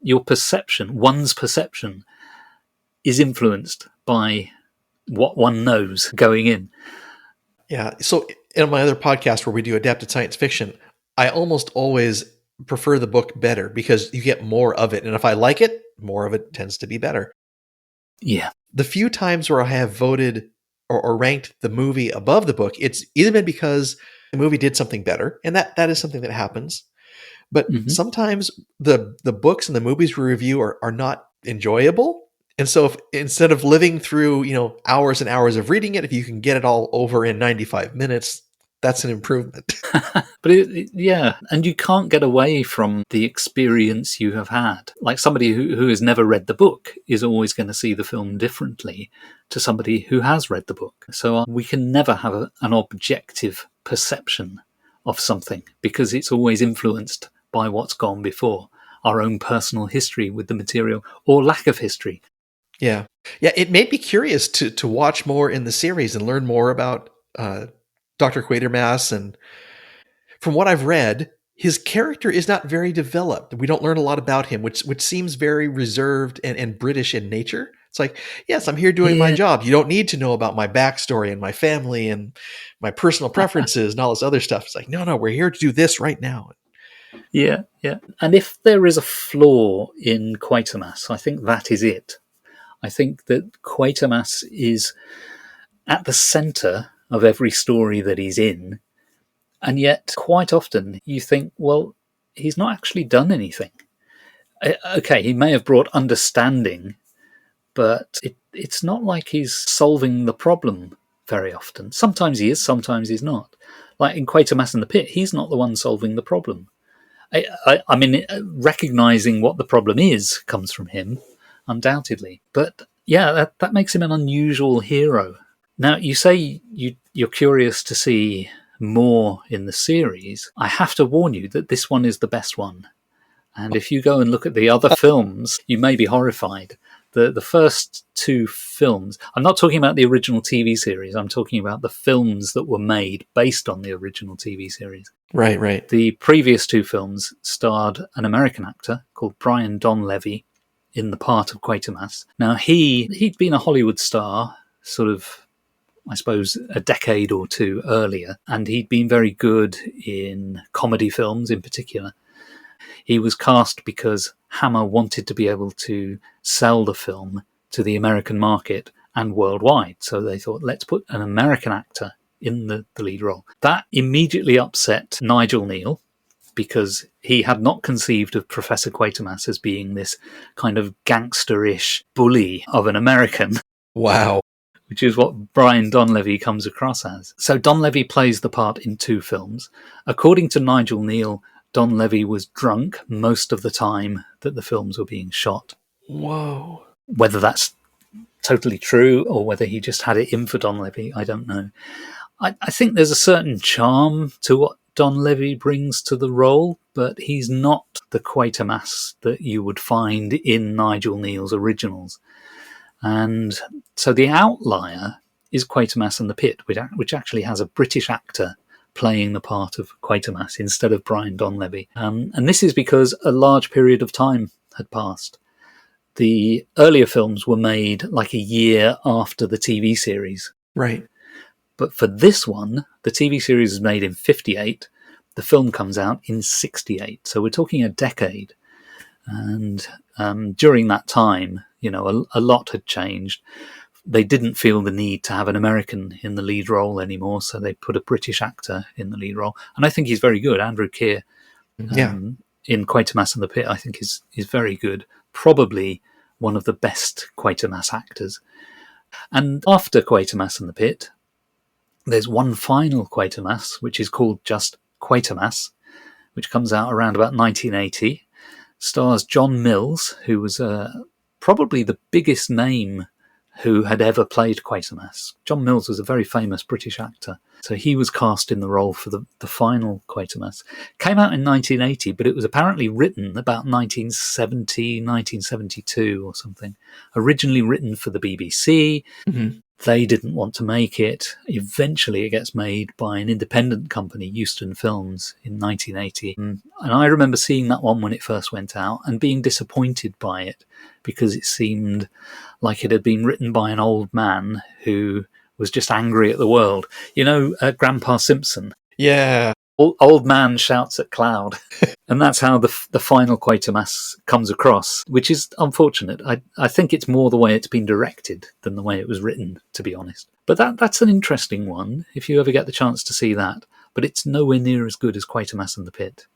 one's perception, is influenced by what one knows going in. Yeah. So in my other podcast where we do adapted science fiction, I almost always prefer the book better because you get more of it. And if I like it, more of it tends to be better. Yeah. the few times where I have voted or ranked the movie above the book, it's either been because the movie did something better, and that is something that happens. But Hmm. sometimes the books and the movies we review are not enjoyable. And so if instead of living through, hours and hours of reading it, if you can get it all over in 95 minutes, that's an improvement. But yeah, and you can't get away from the experience you have had. Like somebody who has never read the book is always going to see the film differently to somebody who has read the book. So we can never have an objective perception of something because it's always influenced by what's gone before, our own personal history with the material or lack of history. Yeah. Yeah, it made me curious to watch more in the series and learn more about Dr. Quatermass. And from what I've read, his character is not very developed. We don't learn a lot about him, which seems very reserved and British in nature. It's like, yes, I'm here doing my Yeah. job. You don't need to know about my backstory and my family and my personal preferences and all this other stuff. It's like, no, we're here to do this right now. Yeah, yeah. And if there is a flaw in Quatermass, I think that is it. I think that Quatermass is at the centre of every story that he's in, and yet quite often you think, well, he's not actually done anything. Okay, he may have brought understanding, but it's not like he's solving the problem very often. Sometimes he is, sometimes he's not. Like in Quatermass and the Pit, he's not the one solving the problem. I mean, recognizing what the problem is comes from him, undoubtedly. But yeah, that makes him an unusual hero. Now, you say you're curious to see more in the series. I have to warn you that this one is the best one. And if you go and look at the other films, you may be horrified. The first two films, I'm not talking about the original TV series, I'm talking about the films that were made based on the original TV series. Right. The previous two films starred an American actor called Brian Donlevy in the part of Quatermass. Now, he'd been a Hollywood star sort of, I suppose, a decade or two earlier, and he'd been very good in comedy films in particular. He was cast because Hammer wanted to be able to sell the film to the American market and worldwide. So they thought, let's put an American actor in the lead role. That immediately upset Nigel Neal because he had not conceived of Professor Quatermass as being this kind of gangsterish bully of an American. Wow. Which is what Brian Donlevy comes across as. So Donlevy plays the part in two films. According to Nigel Neal, Donlevy was drunk most of the time that the films were being shot. Whoa. Whether that's totally true or whether he just had it in for Donlevy, I don't know. I think there's a certain charm to what Donlevy brings to the role, but he's not the Quatermass that you would find in Nigel Neal's originals. And so the outlier is Quatermass and the Pit, which actually has a British actor playing the part of Quatermass instead of Brian Donlevy. And this is because a large period of time had passed. The earlier films were made like a year after the TV series. Right. But for this one, the TV series was made in 58. The film comes out in 68. So we're talking a decade. And during that time, a lot had changed. They didn't feel the need to have an American in the lead role anymore, so they put a British actor in the lead role. And I think he's very good. Andrew Keir in Quatermass and the Pit, I think is very good. Probably one of the best Quatermass actors. And after Quatermass and the Pit, there's one final Quatermass, which is called just Quatermass, which comes out around about 1980. Stars John Mills, who was probably the biggest name who had ever played Quatermass. John Mills was a very famous British actor. So he was cast in the role for the final Quatermass. Came out in 1980, but it was apparently written about 1970, 1972 or something. Originally written for the BBC. Mm-hmm. They didn't want to make it. Eventually it gets made by an independent company, Euston Films, in 1980. And I remember seeing that one when it first went out and being disappointed by it because it seemed like it had been written by an old man who was just angry at the world. Grandpa Simpson. Yeah. Old man shouts at cloud. And that's how the final Quatermass comes across, which is unfortunate. I think it's more the way it's been directed than the way it was written, to be honest. But that's an interesting one, if you ever get the chance to see that. But it's nowhere near as good as Quatermass and the Pit.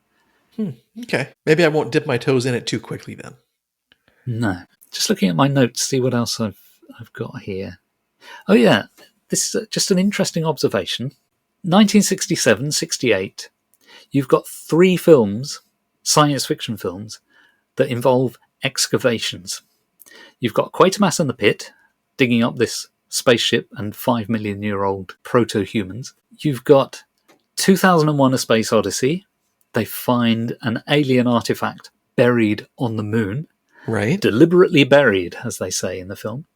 Okay. Maybe I won't dip my toes in it too quickly then. No. Just looking at my notes, see what else I've got here. Oh, yeah. This is just an interesting observation. 1967, 68, you've got 3 films, science fiction films, that involve excavations. You've got Quatermass and the Pit, digging up this spaceship and 5 million year old proto-humans. You've got 2001 A Space Odyssey. They find an alien artifact buried on the moon. Right. Deliberately buried, as they say in the film.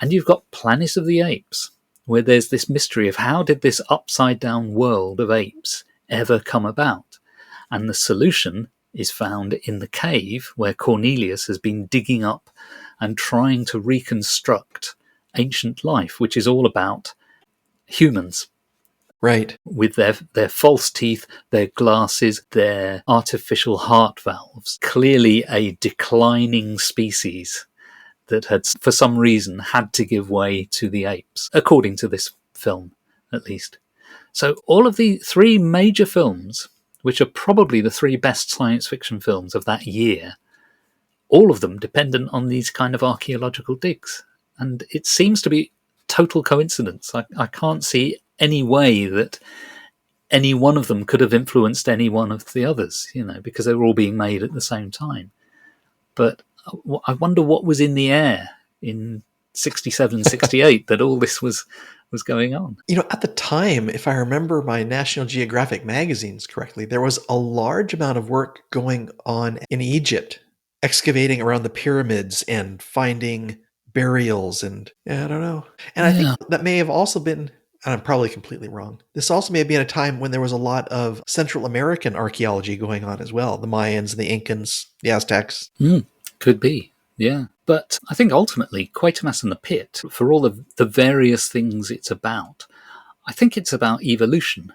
And you've got Planet of the Apes, where there's this mystery of how did this upside-down world of apes ever come about? And the solution is found in the cave where Cornelius has been digging up and trying to reconstruct ancient life, which is all about humans. Right. With their false teeth, their glasses, their artificial heart valves. Clearly a declining species that had, for some reason, had to give way to the apes, according to this film, at least. So all of the 3 major films, which are probably the 3 best science fiction films of that year, all of them dependent on these kind of archaeological digs. And it seems to be total coincidence. I can't see any way that any one of them could have influenced any one of the others, because they were all being made at the same time. But I wonder what was in the air in 67, 68 that all this was going on. At the time, if I remember my National Geographic magazines correctly, there was a large amount of work going on in Egypt, excavating around the pyramids and finding burials and I don't know. And I think that may have also been, and I'm probably completely wrong, this also may have been a time when there was a lot of Central American archaeology going on as well. The Mayans, the Incans, the Aztecs. Could be, yeah. But I think ultimately, Quatermass and the Pit, for all of the various things it's about, I think it's about evolution.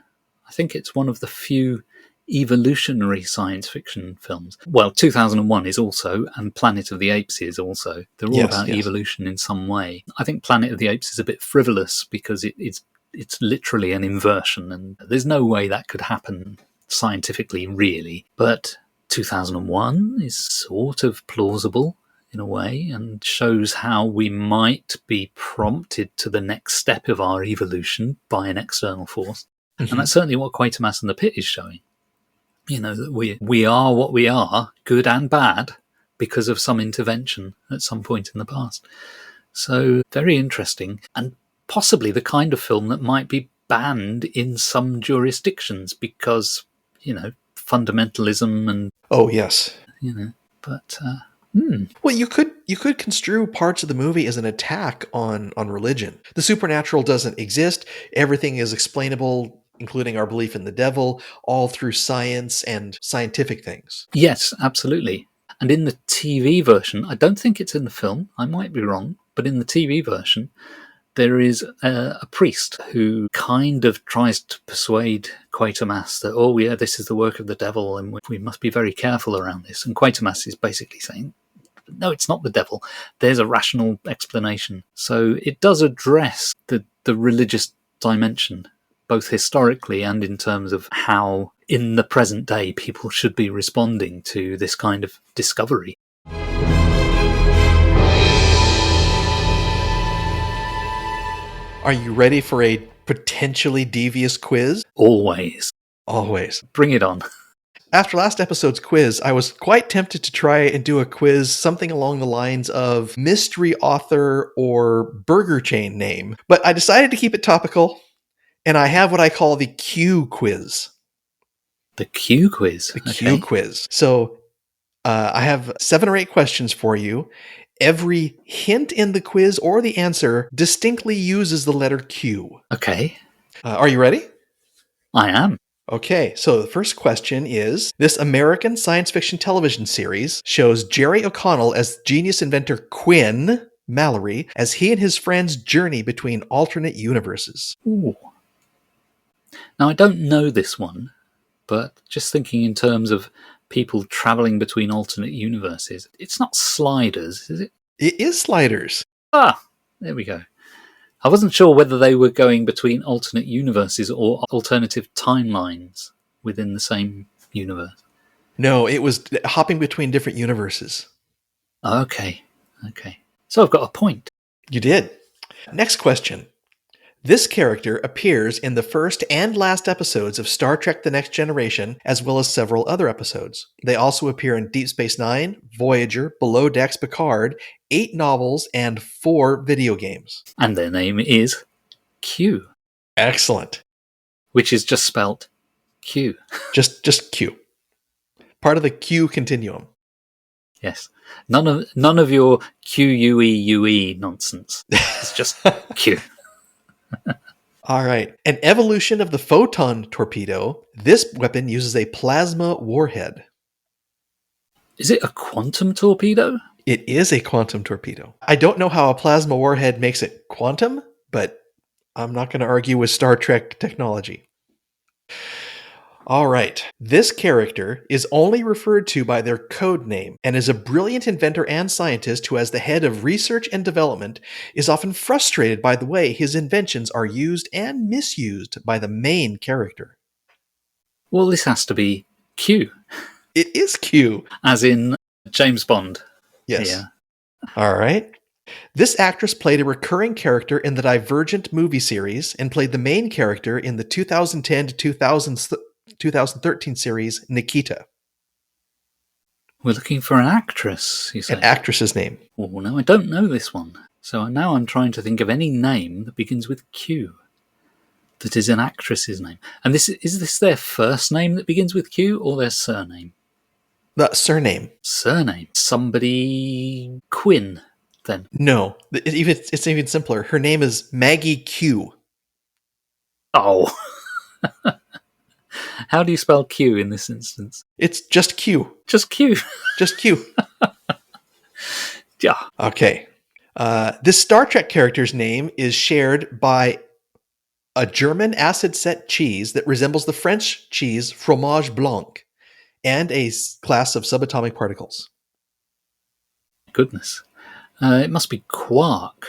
I think it's one of the few evolutionary science fiction films. Well, 2001 is also, and Planet of the Apes is also. They're all about evolution in some way. I think Planet of the Apes is a bit frivolous because it's literally an inversion, and there's no way that could happen scientifically, really. But 2001 is sort of plausible in a way and shows how we might be prompted to the next step of our evolution by an external force. And that's certainly what Quatermass and the Pit is showing. That we are what we are, good and bad, because of some intervention at some point in the past. So very interesting, and possibly the kind of film that might be banned in some jurisdictions because, fundamentalism and... Oh, yes. But... Well, you could construe parts of the movie as an attack on religion. The supernatural doesn't exist. Everything is explainable, including our belief in the devil, all through science and scientific things. Yes, absolutely. And in the TV version, I don't think it's in the film, I might be wrong, but in the TV version, there is a priest who kind of tries to persuade Quatermass that, this is the work of the devil and we must be very careful around this. And Quatermass is basically saying, no, it's not the devil. There's a rational explanation. So it does address the religious dimension, both historically and in terms of how, in the present day, people should be responding to this kind of discovery. Are you ready for a potentially devious quiz? Always. Bring it on. After last episode's quiz, I was quite tempted to try and do a quiz something along the lines of mystery author or burger chain name, but I decided to keep it topical, and I have what I call the Q-uiz. The Q-uiz? The Q-uiz. So I have 7 or 8 questions for you. Every hint in the quiz or the answer distinctly uses the letter Q. Okay. Are you ready? I am. Okay, so the first question is, this American science fiction television series shows Jerry O'Connell as genius inventor Quinn Mallory as he and his friends journey between alternate universes. Ooh. Now, I don't know this one, but just thinking in terms of people travelling between alternate universes, it's not sliders, is it? It is sliders. Ah, there we go. I wasn't sure whether they were going between alternate universes or alternative timelines within the same universe. No, it was hopping between different universes. Okay. So I've got a point. You did. Next question. This character appears in the first and last episodes of Star Trek The Next Generation, as well as several other episodes. They also appear in Deep Space Nine, Voyager, Below Decks Picard, 8 novels, and 4 video games. And their name is Q. Excellent. Which is just spelt Q. Just Q. Part of the Q continuum. Yes. None of your Q-uiz nonsense. It's just Q. All right. An evolution of the photon torpedo. This weapon uses a plasma warhead. Is it a quantum torpedo? It is a quantum torpedo. I don't know how a plasma warhead makes it quantum, but I'm not going to argue with Star Trek technology. All right. This character is only referred to by their code name and is a brilliant inventor and scientist who, as the head of research and development, is often frustrated by the way his inventions are used and misused by the main character. Well, this has to be Q. It is Q. As in James Bond. Yes. Yeah. All right. This actress played a recurring character in the Divergent movie series and played the main character in the 2010 to 2013 series Nikita. We're looking for an actress, you say? An actress's name. Oh, no, I don't know this one. So now I'm trying to think of any name that begins with Q that is an actress's name. And is this their first name that begins with Q or their surname? The surname. Surname. Somebody Quinn, then. No, it's even simpler. Her name is Maggie Q. Oh. How do you spell Q in this instance? It's just Q. Just Q. Just Q. Yeah. Okay. This Star Trek character's name is shared by a German acid-set cheese that resembles the French cheese fromage blanc and a class of subatomic particles. Goodness. It must be quark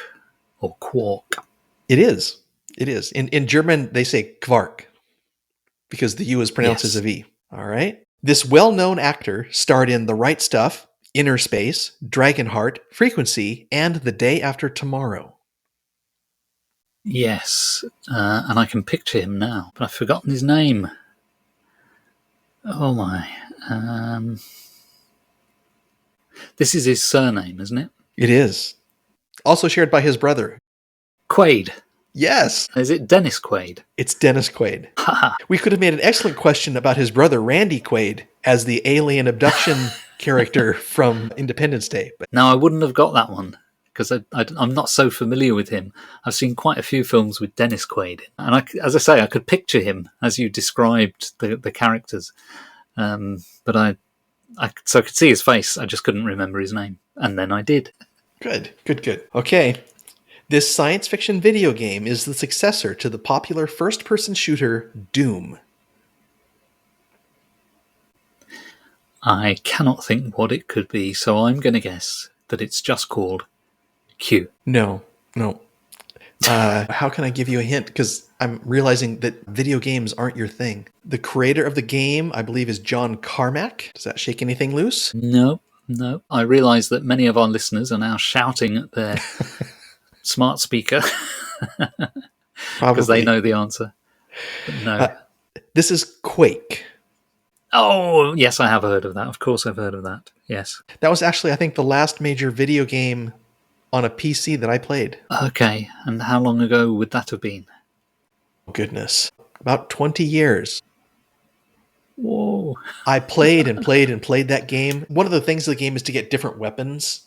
or quark. It is. It is. In German, they say Quark because the U is pronounced as a V. All right. This well-known actor starred in The Right Stuff, Inner Space, Dragonheart, Frequency, and The Day After Tomorrow. Yes. And I can picture him now, but I've forgotten his name. Oh my. This is his surname, isn't it? It is. Also shared by his brother. Quaid. Yes. Is it Dennis Quaid? It's Dennis Quaid. We could have made an excellent question about his brother, Randy Quaid, as the alien abduction character from Independence Day. But No, I wouldn't have got that one because I'm not so familiar with him. I've seen quite a few films with Dennis Quaid. And as I say, I could picture him as you described the characters. But I could see his face. I just couldn't remember his name. And then I did. Good. Okay. This science fiction video game is the successor to the popular first-person shooter Doom. I cannot think what it could be, so I'm going to guess that it's just called Q. No. How can I give you a hint? Because I'm realizing that video games aren't your thing. The creator of the game, I believe, is John Carmack. Does that shake anything loose? No. I realise that many of our listeners are now shouting at their smart speaker because they know the answer. But no. This is Quake. Oh, yes, I have heard of that. Of course I've heard of that. Yes. That was actually, I think, the last major video game on a PC that I played. Okay, and how long ago would that have been? Oh, goodness. About 20 years. Whoa. I played that game. One of the things of the game is to get different weapons.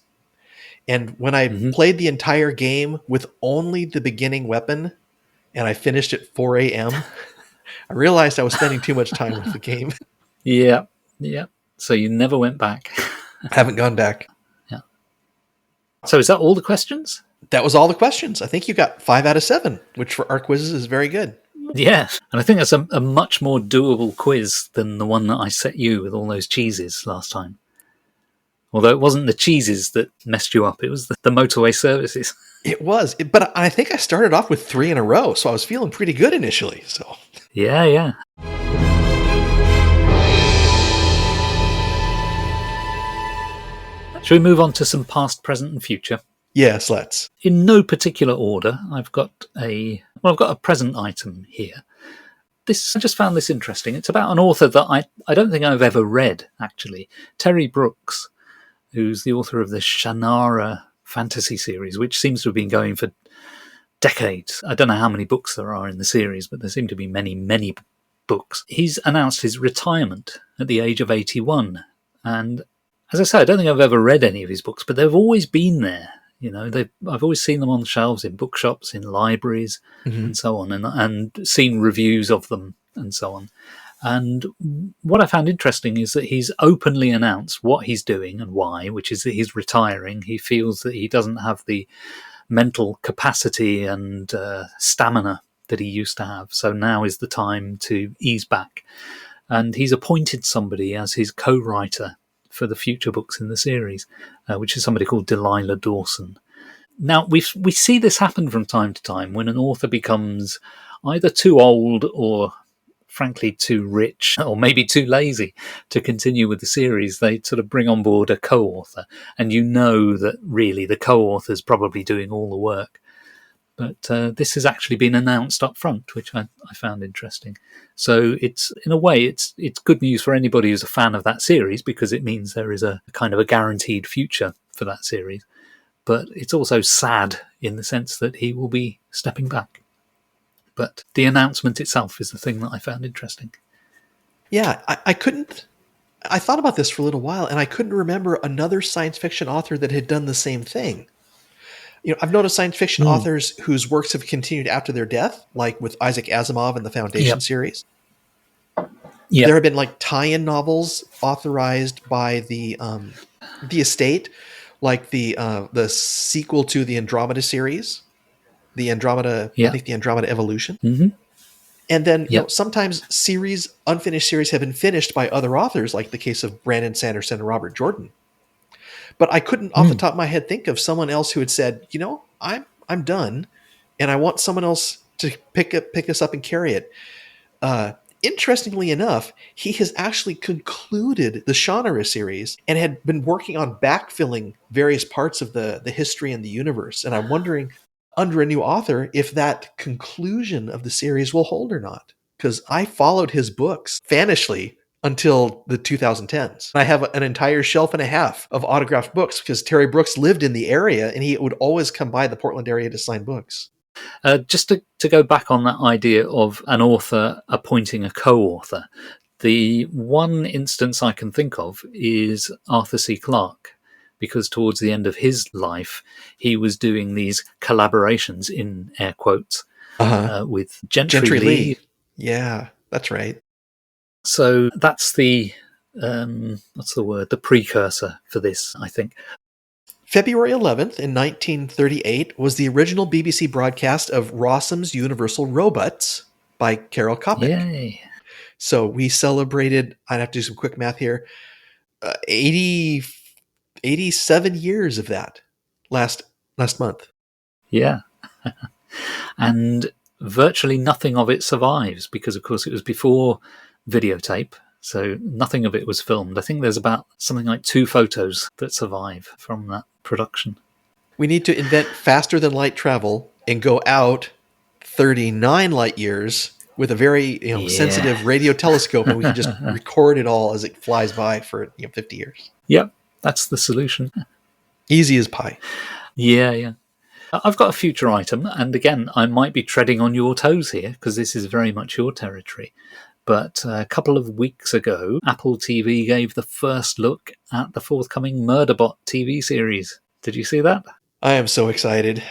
And when I played the entire game with only the beginning weapon, and I finished at 4 a.m., I realized I was spending too much time with the game. Yeah. So you never went back. I haven't gone back. Yeah. So is that all the questions? That was all the questions. I think you got 5 out of 7, which for our quizzes is very good. Yeah, and I think that's a much more doable quiz than the one that I set you with all those cheeses last time. Although it wasn't the cheeses that messed you up, it was the motorway services. It was, but I think I started off with 3 in a row, so I was feeling pretty good initially. So Yeah. Shall we move on to some past, present, and future? yes, let's. In no particular order, I've got a present item here. I just found this interesting. It's about an author that I don't think I've ever read, actually. Terry Brooks, who's the author of the Shannara fantasy series, which seems to have been going for decades. I don't know how many books there are in the series, but there seem to be many, many books. He's announced his retirement at the age of 81. And as I say, I don't think I've ever read any of his books, but they've always been there. You know, I've always seen them on the shelves in bookshops, in libraries, and so on, and seen reviews of them and so on. And what I found interesting is that he's openly announced what he's doing and why, which is that he's retiring. He feels that he doesn't have the mental capacity and stamina that he used to have. So now is the time to ease back. And he's appointed somebody as his co-writer for the future books in the series, which is somebody called Delilah Dawson. Now, we see this happen from time to time when an author becomes either too old or, frankly, too rich or maybe too lazy to continue with the series. They sort of bring on board a co-author, and you know that really the co-author is probably doing all the work. But this has actually been announced up front, which I found interesting. So it's, in a way, it's good news for anybody who's a fan of that series, because it means there is a kind of a guaranteed future for that series. But it's also sad in the sense that he will be stepping back. But the announcement itself is the thing that I found interesting. Yeah, I thought about this for a little while, and I couldn't remember another science fiction author that had done the same thing. You know, I've noticed science fiction authors whose works have continued after their death, like with Isaac Asimov and the Foundation series. Yep. There have been like tie-in novels authorized by the estate, like the sequel to the Andromeda series, the Andromeda, I think the Andromeda Evolution. Mm-hmm. And then you know, sometimes unfinished series have been finished by other authors, like the case of Brandon Sanderson and Robert Jordan. But I couldn't, off the top of my head, think of someone else who had said, you know, I'm done, and I want someone else to pick us up and carry it. Interestingly enough, he has actually concluded the Shannara series and had been working on backfilling various parts of the history and the universe. And I'm wondering, under a new author, if that conclusion of the series will hold or not. Because I followed his books fanishly until the 2010s. I have an entire shelf and a half of autographed books because Terry Brooks lived in the area and he would always come by the Portland area to sign books. Just to go back on that idea of an author appointing a co-author, the one instance I can think of is Arthur C. Clarke, because towards the end of his life, he was doing these collaborations, in air quotes, with Gentry Lee. Yeah, that's right. So that's the the precursor for this, I think. February 11th in 1938 was the original BBC broadcast of Rossum's Universal Robots by Carol Kopic. Yay. So we celebrated, I'd have to do some quick math here, 87 years of that last month. Yeah. And virtually nothing of it survives because, of course, it was before videotape. So nothing of it was filmed. I think there's about something like 2 photos that survive from that production. We need to invent faster than light travel and go out 39 light years with a very sensitive radio telescope, and we can just record it all as it flies by for 50 years. Yep, that's the solution. Easy as pie. Yeah. I've got a future item, and again, I might be treading on your toes here because this is very much your territory. But a couple of weeks ago, Apple TV gave the first look at the forthcoming Murderbot TV series. Did you see that? I am so excited.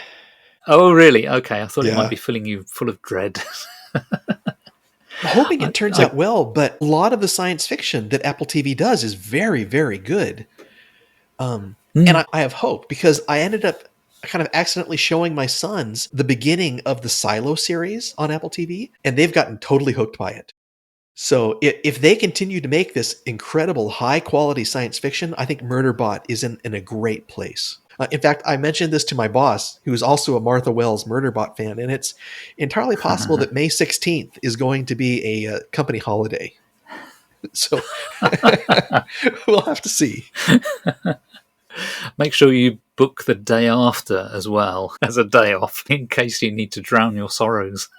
Oh, really? Okay, I thought it might be filling you full of dread. I'm hoping it turns out well, but a lot of the science fiction that Apple TV does is very, very good. And I have hope because I ended up kind of accidentally showing my sons the beginning of the Silo series on Apple TV, and they've gotten totally hooked by it. So if they continue to make this incredible high quality science fiction, I think Murderbot is in a great place. In fact, I mentioned this to my boss, who is also a Martha Wells Murderbot fan, and it's entirely possible that May 16th is going to be a company holiday. So we'll have to see. Make sure you book the day after as well as a day off in case you need to drown your sorrows.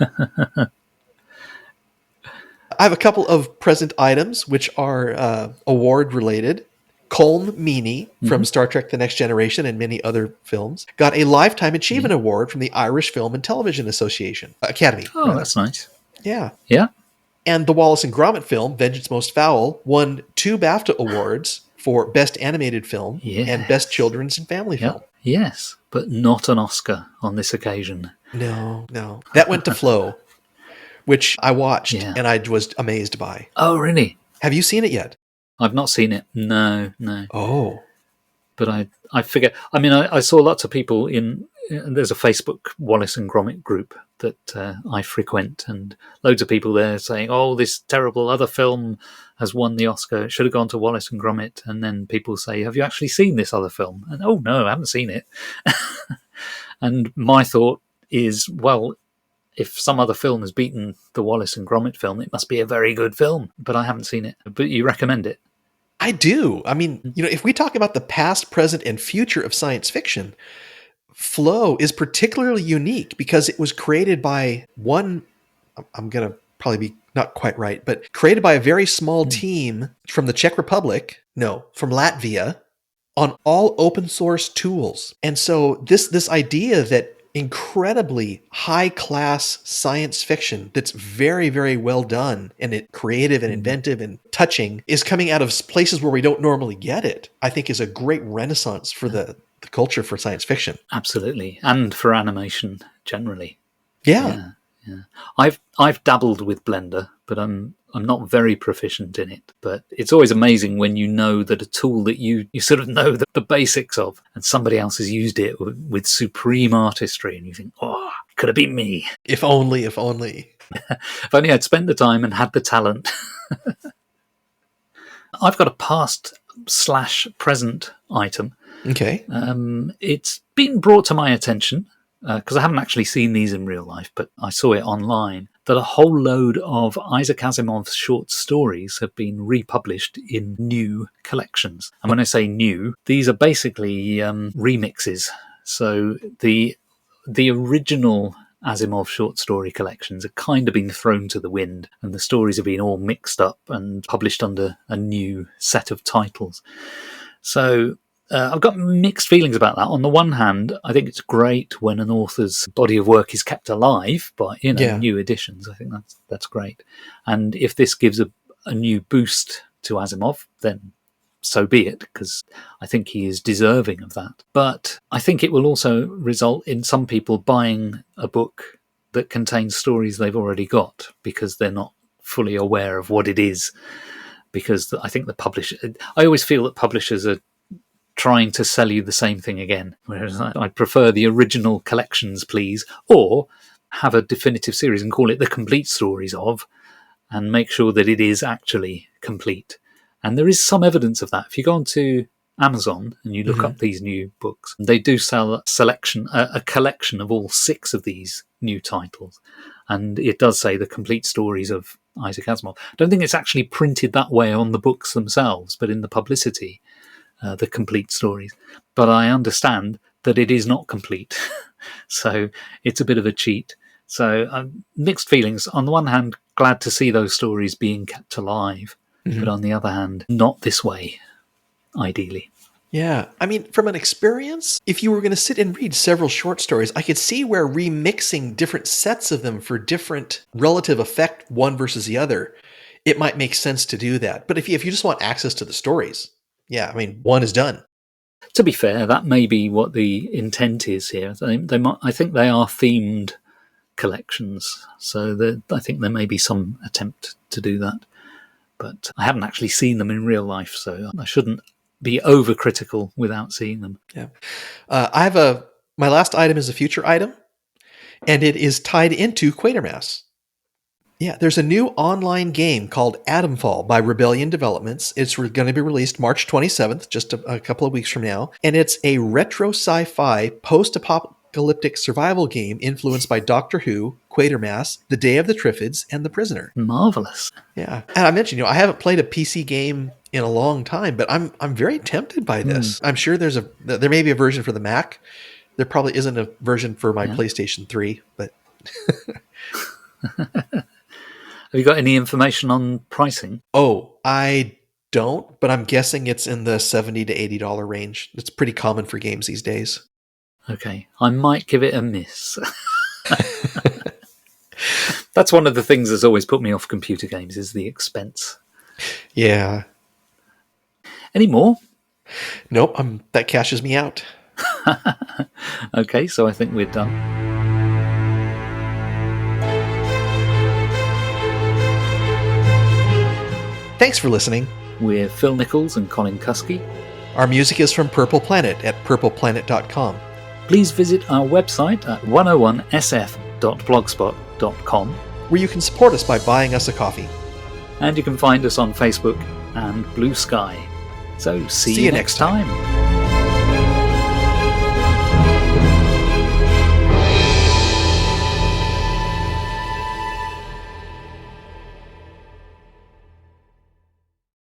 I have a couple of present items which are award related. Colm Meaney from Star Trek The Next Generation and many other films got a Lifetime Achievement Award from the Irish Film and Television Association. Academy. Oh, rather. That's nice. Yeah. Yeah. And the Wallace and Gromit film, Vengeance Most Foul, won 2 BAFTA awards for Best Animated Film and Best Children's and Family Film. Yes, but not an Oscar on this occasion. No. That went to Flow, which I watched and I was amazed by. Oh, really? Have you seen it yet? I've not seen it. No. Oh. But I figure, I mean, I saw lots of people there's a Facebook Wallace and Gromit group that I frequent, and loads of people there saying, oh, this terrible other film has won the Oscar. It should have gone to Wallace and Gromit. And then people say, have you actually seen this other film? And, oh, no, I haven't seen it. And my thought is, well, if some other film has beaten the Wallace and Gromit film, it must be a very good film. But I haven't seen it. But you recommend it? I do. I mean, if we talk about the past, present, and future of science fiction, Flow is particularly unique because it was created by one, I'm going to probably be not quite right, but created by a very small team from the Czech Republic, from Latvia, on all open source tools. And so this idea that incredibly high class science fiction that's very, very well done and it creative and inventive and touching is coming out of places where we don't normally get it, I think is a great renaissance for the culture for science fiction. Absolutely. And for animation generally. Yeah. I've dabbled with Blender, but I'm not very proficient in it. But it's always amazing when you know that a tool that you sort of know the basics of, and somebody else has used it with supreme artistry, and you think, oh, it could have been me. If only. If only I'd spent the time and had the talent. I've got a past/present item. Okay. It's been brought to my attention, because I haven't actually seen these in real life, but I saw it online, that a whole load of Isaac Asimov's short stories have been republished in new collections. And when I say new, these are basically remixes. So the original Asimov short story collections have kind of been thrown to the wind, and the stories have been all mixed up and published under a new set of titles. So I've got mixed feelings about that. On the one hand, I think it's great when an author's body of work is kept alive by new editions. I think that's great. And if this gives a new boost to Asimov, then so be it, because I think he is deserving of that. But I think it will also result in some people buying a book that contains stories they've already got because they're not fully aware of what it is. Because I think I always feel that publishers are trying to sell you the same thing again, whereas I'd prefer the original collections, please, or have a definitive series and call it the complete stories of, and make sure that it is actually complete. And there is some evidence of that. If you go onto Amazon and you look up these new books, they do sell a collection of all 6 of these new titles, and it does say the complete stories of Isaac Asimov. I don't think it's actually printed that way on the books themselves, but in the publicity, the complete stories. But I understand that it is not complete. So it's a bit of a cheat. So mixed feelings. On the one hand, glad to see those stories being kept alive. But on the other hand, not this way, ideally. Yeah. I mean, from an experience, if you were going to sit and read several short stories, I could see where remixing different sets of them for different relative effect, one versus the other, it might make sense to do that. But if you just want access to the stories, I mean, one is done. To be fair, that may be what the intent is here. I think they are themed collections, so I think there may be some attempt to do that. But I haven't actually seen them in real life, so I shouldn't be overcritical without seeing them. Yeah. My last item is a future item, and it is tied into Quatermass. Yeah, there's a new online game called Atomfall by Rebellion Developments. It's going to be released March 27th, just a couple of weeks from now. And it's a retro sci-fi post-apocalyptic survival game influenced by Doctor Who, Quatermass, The Day of the Triffids, and The Prisoner. Marvelous. Yeah. And I mentioned, I haven't played a PC game in a long time, but I'm very tempted by this. I'm sure there may be a version for the Mac. There probably isn't a version for my PlayStation 3, but... Have you got any information on pricing? Oh, I don't, but I'm guessing it's in the $70 to $80 range. It's pretty common for games these days. Okay, I might give it a miss. That's one of the things that's always put me off computer games, is the expense. Yeah. Any more? Nope, that cashes me out. Okay, so I think we're done. Thanks for listening. We're Phil Nichols and Colin Cuskey. Our music is from Purple Planet at purpleplanet.com. Please visit our website at 101sf.blogspot.com, where you can support us by buying us a coffee. And you can find us on Facebook and Blue Sky. So see you next time.